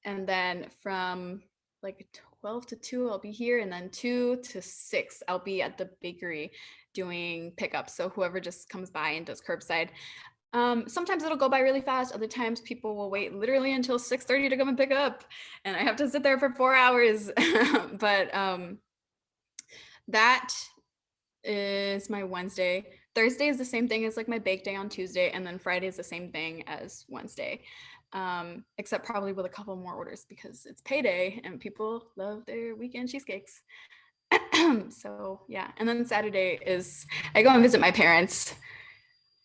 and then from like 12 to 2, I'll be here, and then 2 to 6, I'll be at the bakery doing pickups. So whoever just comes by and does curbside. Sometimes it'll go by really fast. Other times people will wait literally until 6:30 to come and pick up, and I have to sit there for 4 hours. But that is my Wednesday. Thursday is the same thing as like my bake day on Tuesday, and then Friday is the same thing as Wednesday, except probably with a couple more orders because it's payday and people love their weekend cheesecakes. So yeah, and then Saturday is I go and visit my parents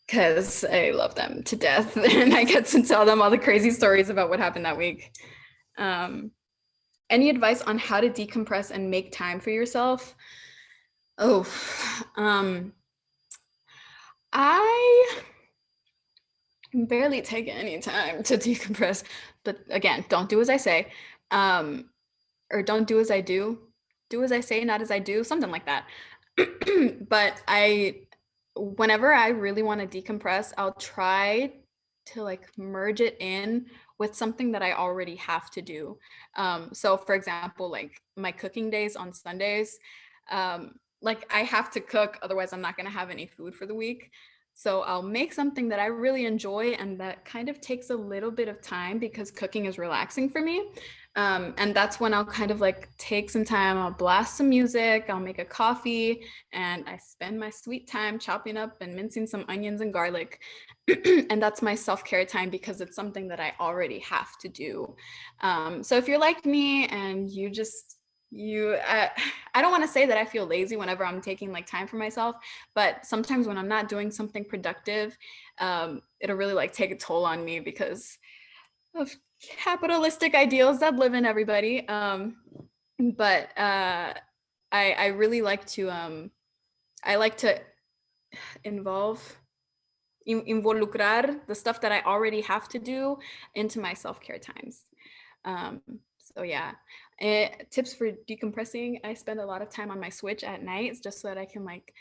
because I love them to death, and I get to tell them all the crazy stories about what happened that week. Any advice on how to decompress and make time for yourself? Oh, I barely take any time to decompress, but again, don't do as I say, or don't do as I do. Do as I say, not as I do, something like that. But whenever I really want to decompress, I'll try to like merge it in with something that I already have to do. So for example, like my cooking days on Sundays, like I have to cook, otherwise I'm not going to have any food for the week. So I'll make something that I really enjoy and that kind of takes a little bit of time because cooking is relaxing for me. And that's when I'll kind of like take some time, I'll blast some music, I'll make a coffee, and I spend my sweet time chopping up and mincing some onions and garlic. And that's my self-care time because it's something that I already have to do. So if you're like me and I don't want to say that I feel lazy whenever I'm taking like time for myself, but sometimes when I'm not doing something productive, it'll really like take a toll on me because of capitalistic ideals that live in everybody. But I really like to involucrar the stuff that I already have to do into my self-care times. So yeah, tips for decompressing. I spend a lot of time on my Switch at night just so that I can like,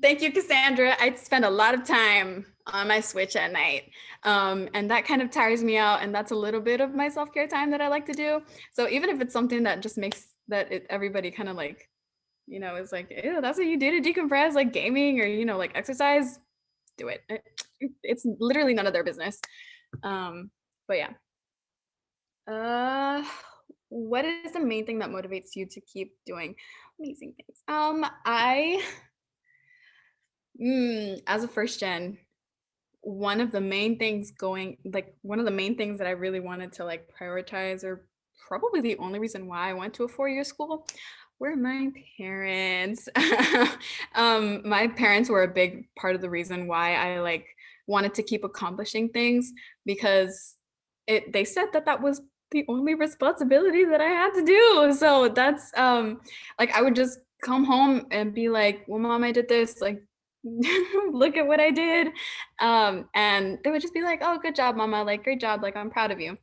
thank you, Cassandra. I spend a lot of time on my Switch at night. And that kind of tires me out. And that's a little bit of my self-care time that I like to do. So even if it's something that just makes everybody kind of like, is like, ew, that's what you do to decompress, like gaming or, like exercise, do it. It's literally none of their business. But yeah. What is the main thing that motivates you to keep doing amazing things? As a first gen, one of the main things that I really wanted to like prioritize, or probably the only reason why I went to a 4-year school, were my parents. My parents were a big part of the reason why I like wanted to keep accomplishing things, because they said that was the only responsibility that I had to do. So that's like I would just come home and be like, well, Mom, I did this, like look at what I did. And they would just be like, oh, good job, Mama, like great job, like I'm proud of you.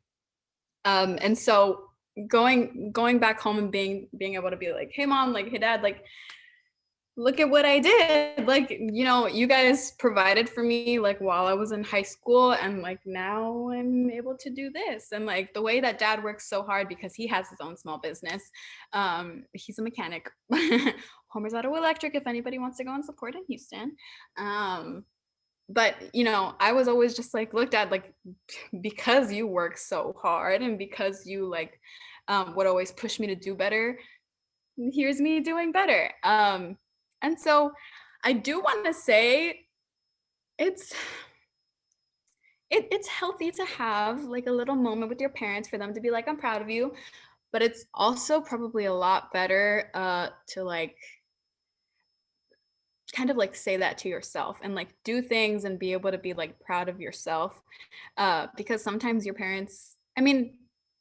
And so going back home and being able to be like, hey Mom, like hey Dad, like look at what I did. Like, you guys provided for me like while I was in high school, and like now I'm able to do this. And like the way that Dad works so hard because he has his own small business. He's a mechanic. Homer's Auto Electric, if anybody wants to go and support in Houston. But I was always just like looked at like, because you work so hard and because you like would always push me to do better, here's me doing better. And so I do want to say it's it's healthy to have like a little moment with your parents for them to be like, I'm proud of you. But it's also probably a lot better to like kind of like say that to yourself and like do things and be able to be like proud of yourself. Because sometimes your parents, I mean,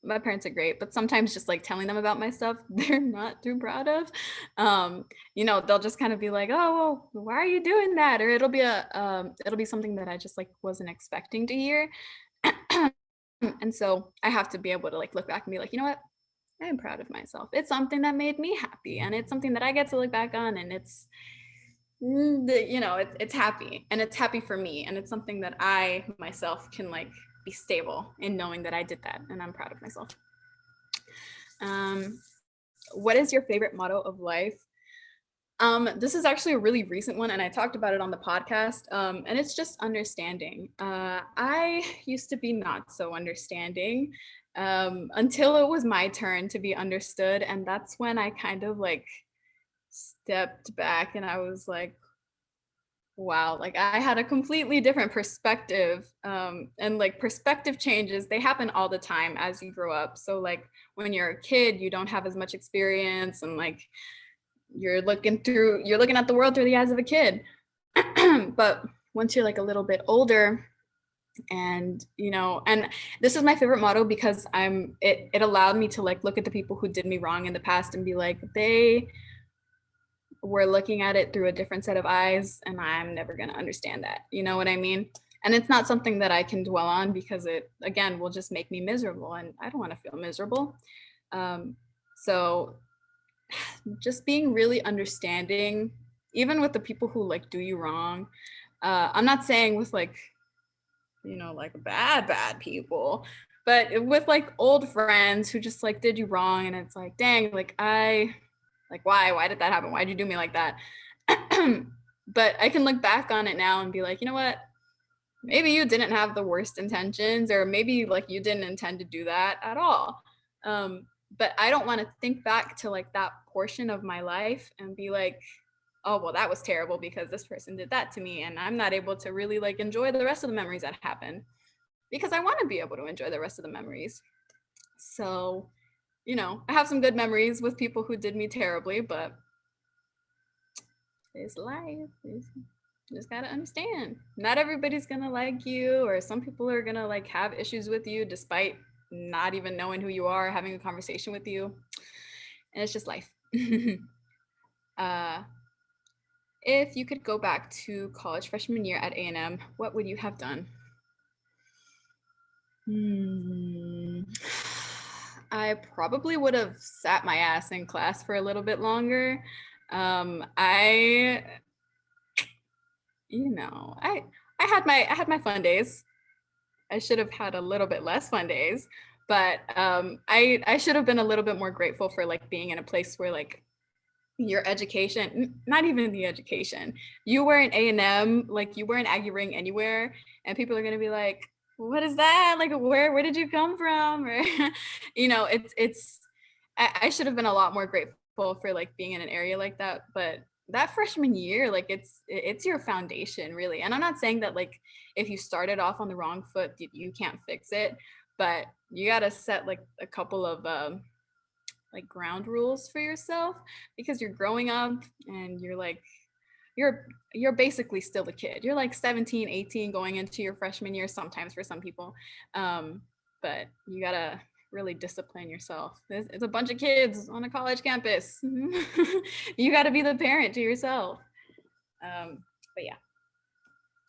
my parents are great, but sometimes just like telling them about my stuff, they're not too proud of. They'll just kind of be like, oh, well, why are you doing that? Or it'll be something that I just like wasn't expecting to hear. And so I have to be able to like look back and be like, you know what? I am proud of myself. It's something that made me happy, and it's something that I get to look back on, and it's happy, and it's happy for me, and it's something that I myself can like be stable in knowing that I did that, and I'm proud of myself. What is your favorite motto of life? This is actually a really recent one, and I talked about it on the podcast. And it's just understanding. I used to be not so understanding until it was my turn to be understood, and that's when I kind of like stepped back and I was like, wow, like I had a completely different perspective. And like perspective changes, they happen all the time as you grow up. So like when you're a kid, you don't have as much experience, and like you're looking at the world through the eyes of a kid. But once you're like a little bit older, and this is my favorite motto because it allowed me to like look at the people who did me wrong in the past and be like, they were looking at it through a different set of eyes, and I'm never going to understand that. You know what I mean? And it's not something that I can dwell on because it, again, will just make me miserable, and I don't want to feel miserable. So just being really understanding, even with the people who like do you wrong. I'm not saying with like, like bad people, but with like old friends who just like did you wrong, and it's like, dang, like why did that happen? Why'd you do me like that? But I can look back on it now and be like, you know what? Maybe you didn't have the worst intentions, or maybe like you didn't intend to do that at all. But I don't want to think back to like that portion of my life and be like, oh, well, that was terrible because this person did that to me, and I'm not able to really like enjoy the rest of the memories that happened, because I want to be able to enjoy the rest of the memories. So, I have some good memories with people who did me terribly, but it's life. You just gotta understand. Not everybody's gonna like you, or some people are gonna like have issues with you despite not even knowing who you are, having a conversation with you. And it's just life. If you could go back to college freshman year at A&M, what would you have done? I probably would have sat my ass in class for a little bit longer. I had my fun days. I should have had a little bit less fun days, but I should have been a little bit more grateful for like being in a place where like your education, not even the education, you were in A&M, like you weren't Aggie Ring anywhere, and people are gonna be like, what is that? Like, where did you come from? Or, I should have been a lot more grateful for like being in an area like that. But that freshman year, like it's your foundation really. And I'm not saying that like if you started off on the wrong foot, you can't fix it, but you gotta set like a couple of like ground rules for yourself, because you're growing up and you're basically still a kid. You're like 17, 18 going into your freshman year sometimes for some people. But you gotta really discipline yourself. It's a bunch of kids on a college campus. You gotta be the parent to yourself. But yeah,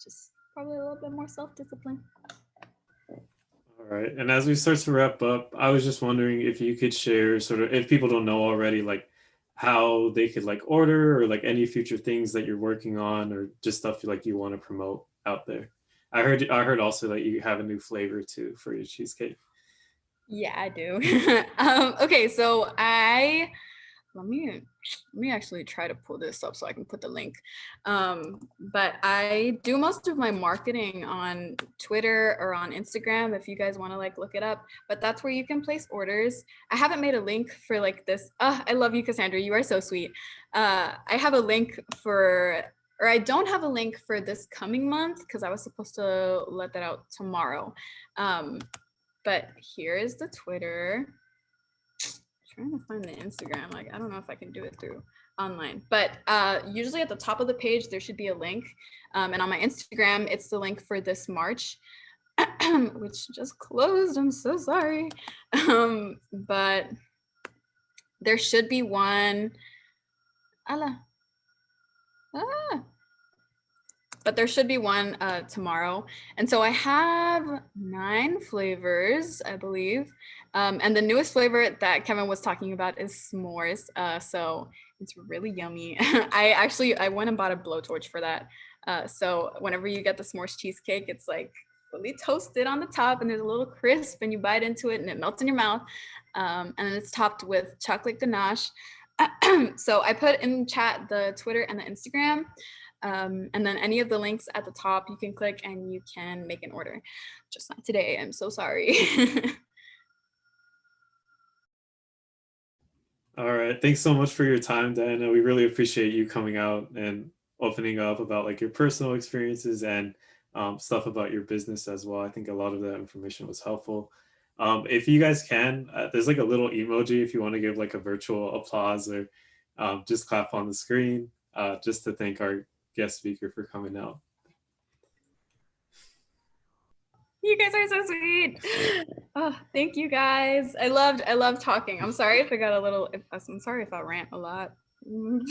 just probably a little bit more self-discipline.
All right. And as we start to wrap up, I was just wondering if you could share sort of, if people don't know already, like how they could like order, or like any future things that you're working on, or just stuff like you want to promote out there. I heard also that you have a new flavor too for your cheesecake.
Yeah, I do. Okay, so let me actually try to pull this up so I can put the link. But I do most of my marketing on Twitter or on Instagram if you guys want to like look it up. But that's where you can place orders. I haven't made a link for like this. I love you, Cassandra. You are so sweet. I have a link for or I don't have a link for this coming month because I was supposed to let that out tomorrow. But here is the Twitter. I'm trying to find the Instagram. Like, I don't know if I can do it through online, but usually at the top of the page, there should be a link. And on my Instagram, it's the link for this March, which just closed. I'm so sorry. But there should be one. But there should be one tomorrow. And so I have 9 flavors, I believe. And the newest flavor that Kevin was talking about is s'mores. So it's really yummy. I went and bought a blowtorch for that. So whenever you get the s'mores cheesecake, it's like fully toasted on the top and there's a little crisp and you bite into it and it melts in your mouth. And then it's topped with chocolate ganache. So I put in chat the Twitter and the Instagram. And then any of the links at the top you can click and you can make an order. Just not today. I'm so sorry.
All right. Thanks so much for your time, Diana. We really appreciate you coming out and opening up about like your personal experiences and stuff about your business as well. I think a lot of that information was helpful. If you guys can, there's like a little emoji if you want to give like a virtual applause or just clap on the screen just to thank our guest speaker for coming out.
You guys are so sweet. Oh, thank you guys. I loved talking. I'm sorry if I got a little, I'm sorry if I rant a lot. I'm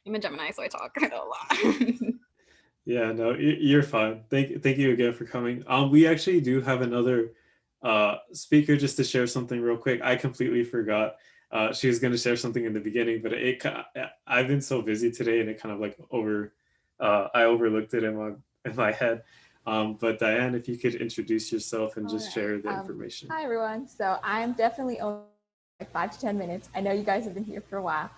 a Gemini, so I talk a lot.
Yeah, no, you're fine. Thank you again for coming. We actually do have another speaker just to share something real quick. I completely forgot. She was going to share something in the beginning, but I've been so busy today, and it kind of like I overlooked it in my head. But Diane, if you could introduce yourself and just share the information.
Hi everyone. So I'm definitely only like 5 to 10 minutes. I know you guys have been here for a while.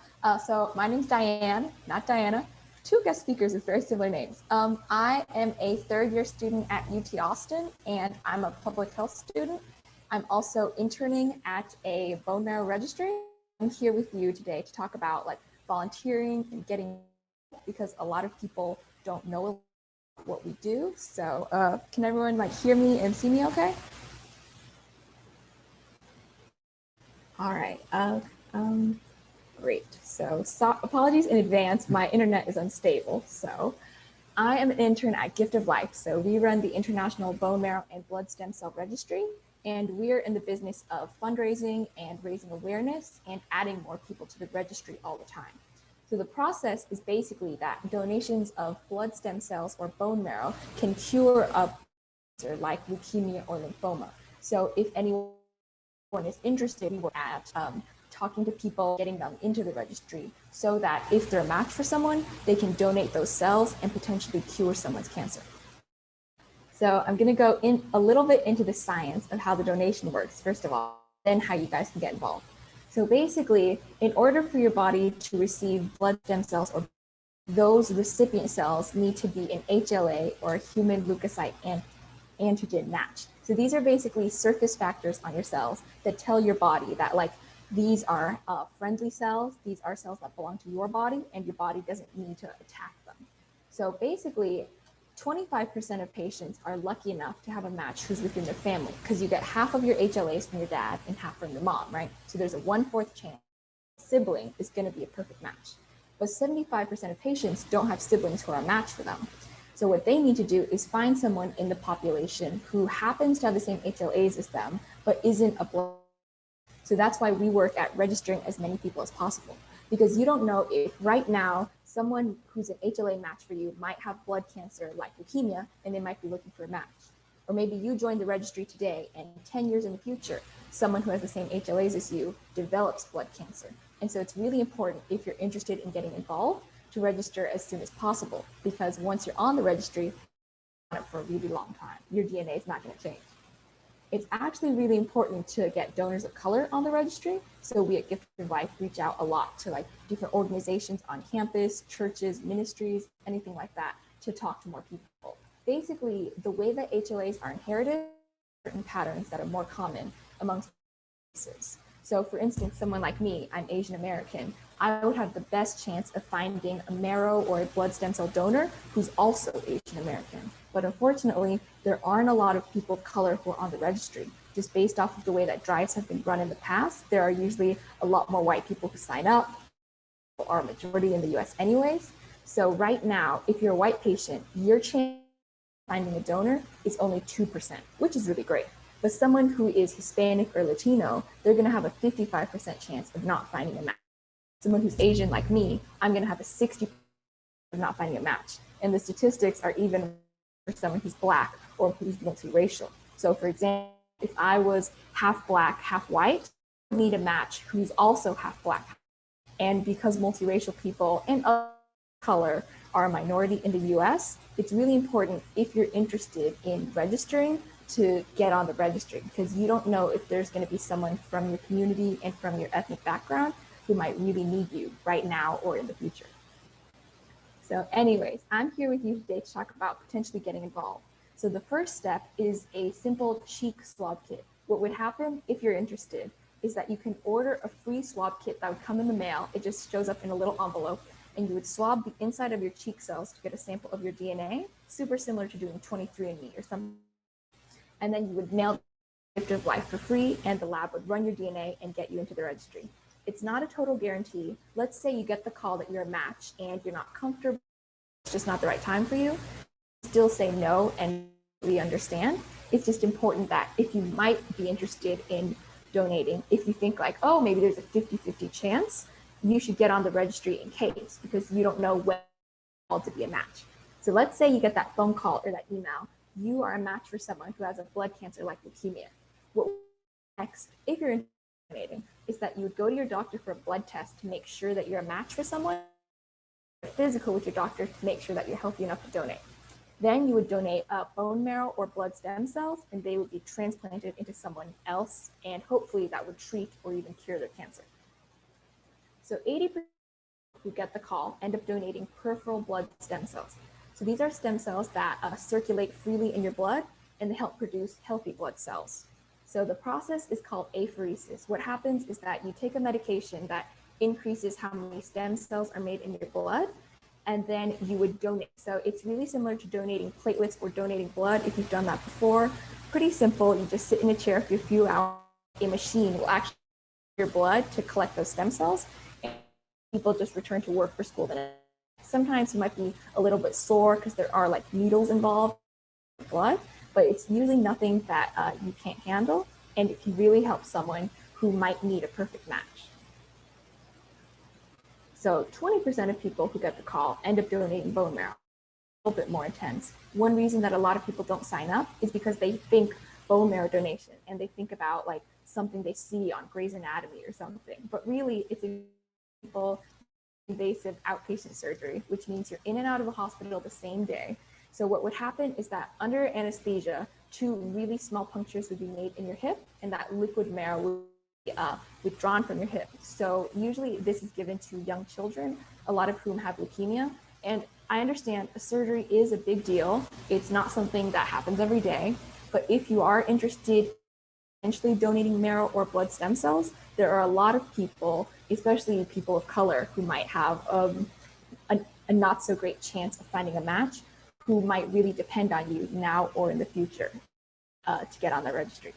So my name's Diane, not Diana. 2 guest speakers with very similar names. I am a 3rd year student at UT Austin, and I'm a public health student. I'm also interning at a bone marrow registry. I'm here with you today to talk about like volunteering and getting, because a lot of people don't know what we do. So can everyone like hear me and see me okay? All right. Great. So apologies in advance. My internet is unstable. So I am an intern at Gift of Life. So we run the International Bone Marrow and Blood Stem Cell Registry, and we're in the business of fundraising and raising awareness and adding more people to the registry all the time. So the process is basically that donations of blood stem cells or bone marrow can cure a cancer like leukemia or lymphoma. So if anyone is interested, we're at talking to people, getting them into the registry so that if they're a match for someone, they can donate those cells and potentially cure someone's cancer. So I'm gonna go in a little bit into the science of how the donation works, first of all, then how you guys can get involved. So basically, in order for your body to receive blood stem cells, or those recipient cells need to be an HLA or a human leukocyte antigen match. So these are basically surface factors on your cells that tell your body that like these are friendly cells, these are cells that belong to your body, and your body doesn't need to attack them. So basically, 25% of patients are lucky enough to have a match who's within their family, because you get half of your HLAs from your dad and half from your mom, right? So there's a 1/4 chance a sibling is going to be a perfect match. But 75% of patients don't have siblings who are a match for them. So what they need to do is find someone in the population who happens to have the same HLAs as them, but isn't a blood. So that's why we work at registering as many people as possible, because you don't know if right now someone who's an HLA match for you might have blood cancer like leukemia, and they might be looking for a match. Or maybe you join the registry today, and 10 years in the future, someone who has the same HLAs as you develops blood cancer. And so it's really important, if you're interested in getting involved, to register as soon as possible, because once you're on the registry, you're on it for a really long time. Your DNA is not going to change. It's actually really important to get donors of color on the registry. So we at Gift of Life reach out a lot to like different organizations on campus, churches, ministries, anything like that, to talk to more people. Basically, the way that HLAs are inherited, certain patterns that are more common amongst cases. So for instance, someone like me, I'm Asian American, I would have the best chance of finding a marrow or a blood stem cell donor who's also Asian American. But unfortunately, there aren't a lot of people of color who are on the registry. Just based off of the way that drives have been run in the past, there are usually a lot more white people who sign up, or a majority in the US anyways. So right now, if you're a white patient, your chance of finding a donor is only 2%, which is really great. But someone who is Hispanic or Latino, they're gonna have a 55% chance of not finding a match. Someone who's Asian like me, I'm gonna have a 60% of not finding a match. And the statistics are even for someone who's Black or who's multiracial. So for example, if I was half Black, half white, I need a match who's also half Black. And because multiracial people and other color are a minority in the US, it's really important if you're interested in registering to get on the registry, because you don't know if there's going to be someone from your community and from your ethnic background who might really need you right now or in the future. So anyways, I'm here with you today to talk about potentially getting involved. So the first step is a simple cheek swab kit. What would happen if you're interested is that you can order a free swab kit that would come in the mail. It just shows up in a little envelope, and you would swab the inside of your cheek cells to get a sample of your DNA, super similar to doing 23andMe or something. And then you would mail the gift of life for free, and the lab would run your DNA and get you into the registry. It's not a total guarantee. Let's say you get the call that you're a match and you're not comfortable, it's just not the right time for you. Still say no and we understand. It's just important that if you might be interested in donating, if you think like, oh, maybe there's a 50-50 chance, you should get on the registry in case, because you don't know when to be a match. So let's say you get that phone call or that email, you are a match for someone who has a blood cancer like leukemia. What next, if you're donating, is that you would go to your doctor for a blood test to make sure that you're a match for someone, physical with your doctor to make sure that you're healthy enough to donate. Then you would donate bone marrow or blood stem cells, and they would be transplanted into someone else, and hopefully that would treat or even cure their cancer. So 80% who get the call end up donating peripheral blood stem cells. So these are stem cells that circulate freely in your blood, and they help produce healthy blood cells. So the process is called apheresis. What happens is that you take a medication that increases how many stem cells are made in your blood, and then you would donate. So it's really similar to donating platelets or donating blood if you've done that before. Pretty simple. You just sit in a chair for a few hours. A machine will actually your blood to collect those stem cells, and people just return to work for school the next. Sometimes you might be a little bit sore because there are like needles involved in blood, but it's usually nothing that you can't handle, and it can really help someone who might need a perfect match. So 20% of people who get the call end up donating bone marrow, a little bit more intense. One reason that a lot of people don't sign up is because they think bone marrow donation and they think about like something they see on Grey's Anatomy or something, but really it's a simple invasive outpatient surgery, which means you're in and out of the hospital the same day. So what would happen is that under anesthesia, 2 really small punctures would be made in your hip, and that liquid marrow would be withdrawn from your hip. So usually this is given to young children, a lot of whom have leukemia. And I understand a surgery is a big deal. It's not something that happens every day, but if you are interested in potentially donating marrow or blood stem cells, there are a lot of people, especially people of color, who might have a not so great chance of finding a match, who might really depend on you now or in the future to get on the registry.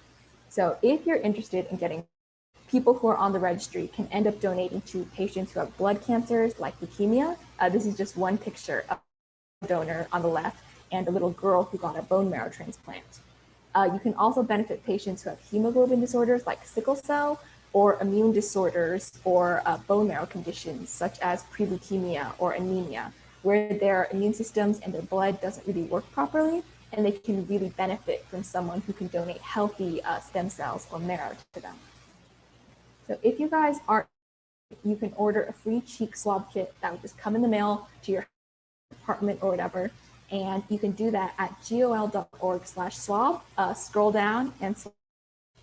So if you're interested in getting, people who are on the registry can end up donating to patients who have blood cancers like leukemia. This is just one picture of a donor on the left and a little girl who got a bone marrow transplant. You can also benefit patients who have hemoglobin disorders like sickle cell, or immune disorders, or bone marrow conditions such as pre-leukemia or anemia, where their immune systems and their blood doesn't really work properly, and they can really benefit from someone who can donate healthy stem cells or marrow to them. So if you guys are, you can order a free cheek swab kit that would just come in the mail to your apartment or whatever. And you can do that at gol.org/swab. Scroll down and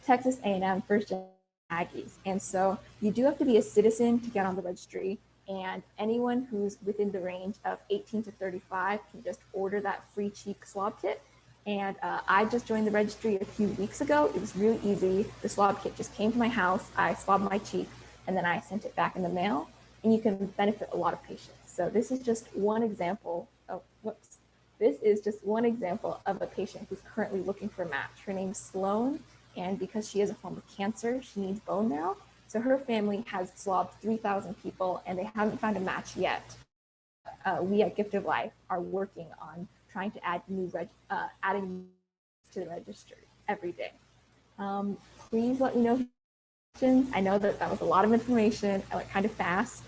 Texas A&M First Gen Aggies. And so you do have to be a citizen to get on the registry. And anyone who's within the range of 18 to 35 can just order that free cheek swab kit. And I just joined the registry a few weeks ago. It was really easy. The swab kit just came to my house. I swabbed my cheek and then I sent it back in the mail. And you can benefit a lot of patients. So this is just one example of, whoops. This is just one example of a patient who's currently looking for a match. Her name's Sloan, and because she has a form of cancer, she needs bone marrow. So her family has swabbed 3,000 people and they haven't found a match yet. We at Gift of Life are working on trying to add adding to the registry every day. Please let me know questions. I know that was a lot of information. I went kind of fast.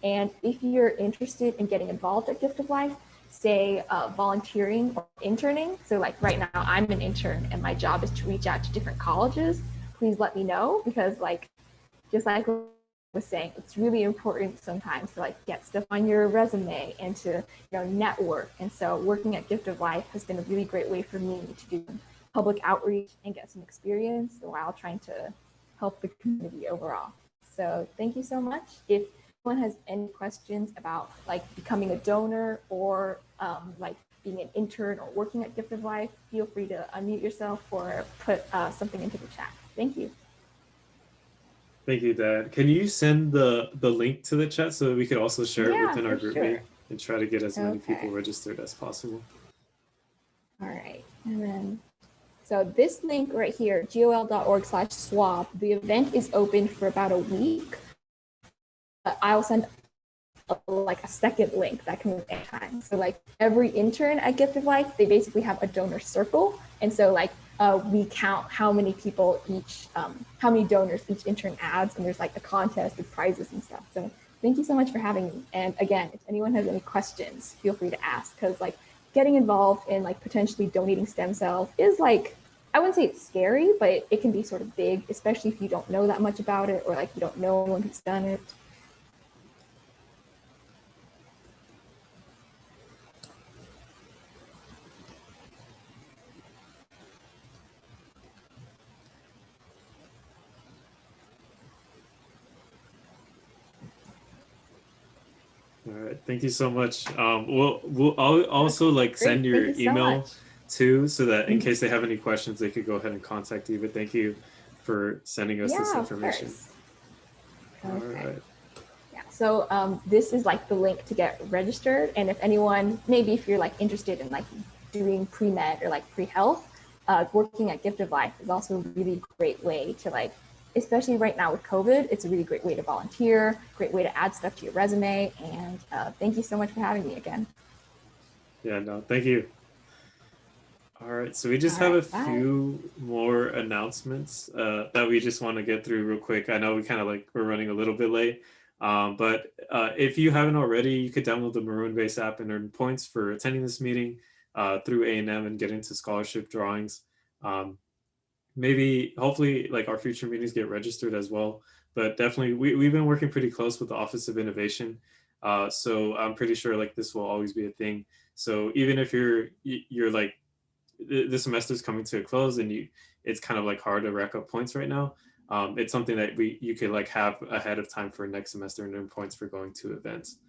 And if you're interested in getting involved at Gift of Life, say volunteering or interning. So like right now I'm an intern and my job is to reach out to different colleges. Please let me know, because like, just like I was saying, it's really important sometimes to like get stuff on your resume and to network. And so working at Gift of Life has been a really great way for me to do public outreach and get some experience while trying to help the community overall. So thank you so much. If anyone has any questions about like becoming a donor or like being an intern or working at Gift of Life, feel free to unmute yourself or put something into the chat. Thank you.
Thank you, Dad. Can you send the link to the chat so that we could also share it within our group meet and try to get as many people registered as possible?
All right. And then, so this link right here, gol.org/swab, the event is open for about a week. I'll send like a second link that can move anytime. So like every intern at Gift of Life, they basically have a donor circle. And so like we count how many people each, how many donors each intern adds, and there's like a contest with prizes and stuff. So thank you so much for having me. And again, if anyone has any questions, feel free to ask, because like getting involved in like potentially donating stem cells is like, I wouldn't say it's scary, but it can be sort of big, especially if you don't know that much about it or like you don't know anyone who's done it.
All right, thank you so much. I'll also like send your email too, so that in case they have any questions, they could go ahead and contact you. But thank you for sending us this information. All right.
Yeah, so this is like the link to get registered. And if anyone, maybe if you're like interested in like doing pre-med or like pre-health, working at Gift of Life is also a really great way to like, especially right now with COVID, it's a really great way to volunteer, great way to add stuff to your resume. And thank you so much for having me again.
Yeah, no, thank you. All right, so we just have a few more announcements that we just want to get through real quick. I know we're running a little bit late, but if you haven't already, you could download the Maroon Base app and earn points for attending this meeting through A&M and get into scholarship drawings. Maybe, hopefully, like our future meetings get registered as well. But definitely, we've been working pretty close with the Office of Innovation. So I'm pretty sure like this will always be a thing. So even if you're like, the semester is coming to a close and it's kind of like hard to rack up points right now. It's something that you could like have ahead of time for next semester and earn points for going to events.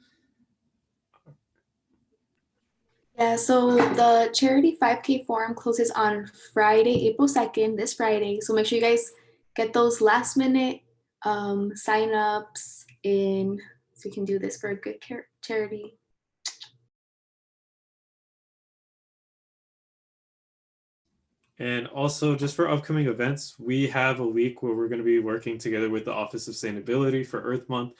Yeah, so the charity 5K forum closes on Friday, April 2nd, this Friday. So make sure you guys get those last minute sign-ups in so we can do this for a good charity.
And also, just for upcoming events, we have a week where we're going to be working together with the Office of Sustainability for Earth Month.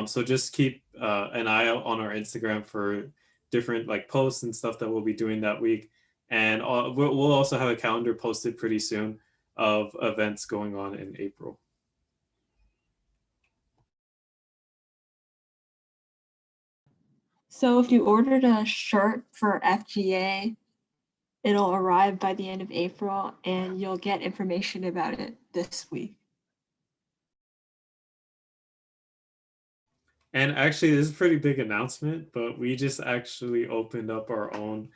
So just keep an eye out on our Instagram for different like posts and stuff that we'll be doing that week. And we'll also have a calendar posted pretty soon of events going on in April.
So if you ordered a shirt for FGA, it'll arrive by the end of April and you'll get information about it this week.
And actually, this is a pretty big announcement, but we just actually opened up our own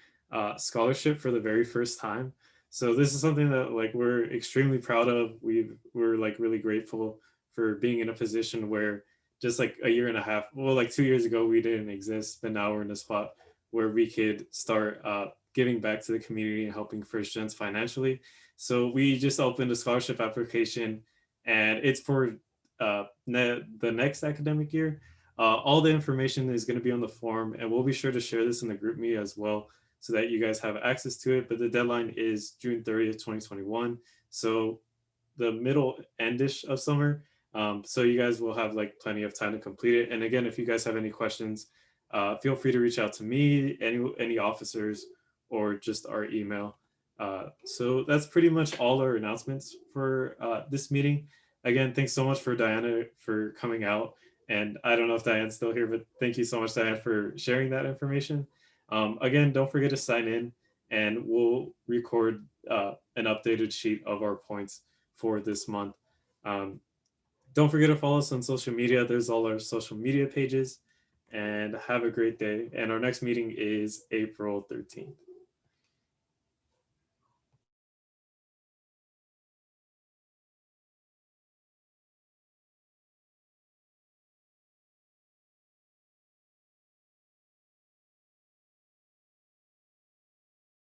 scholarship for the very first time. So this is something that like we're extremely proud of. We're like really grateful for being in a position where just like a year and a half, well, like 2 years ago, we didn't exist, but now we're in a spot where we could start giving back to the community and helping first gens financially. So we just opened a scholarship application, and it's for the next academic year. All the information is going to be on the form, and we'll be sure to share this in the group me as well so that you guys have access to it. But the deadline is June 30th, 2021. So the middle endish of summer. So you guys will have like plenty of time to complete it. And again, if you guys have any questions, feel free to reach out to me, any officers, or just our email. So that's pretty much all our announcements for this meeting. Again, thanks so much for Diana for coming out. And I don't know if Diane's still here, but thank you so much, Diane, for sharing that information. Again, don't forget to sign in, and we'll record an updated sheet of our points for this month. Don't forget to follow us on social media. There's all our social media pages, and have a great day. And our next meeting is April 13th.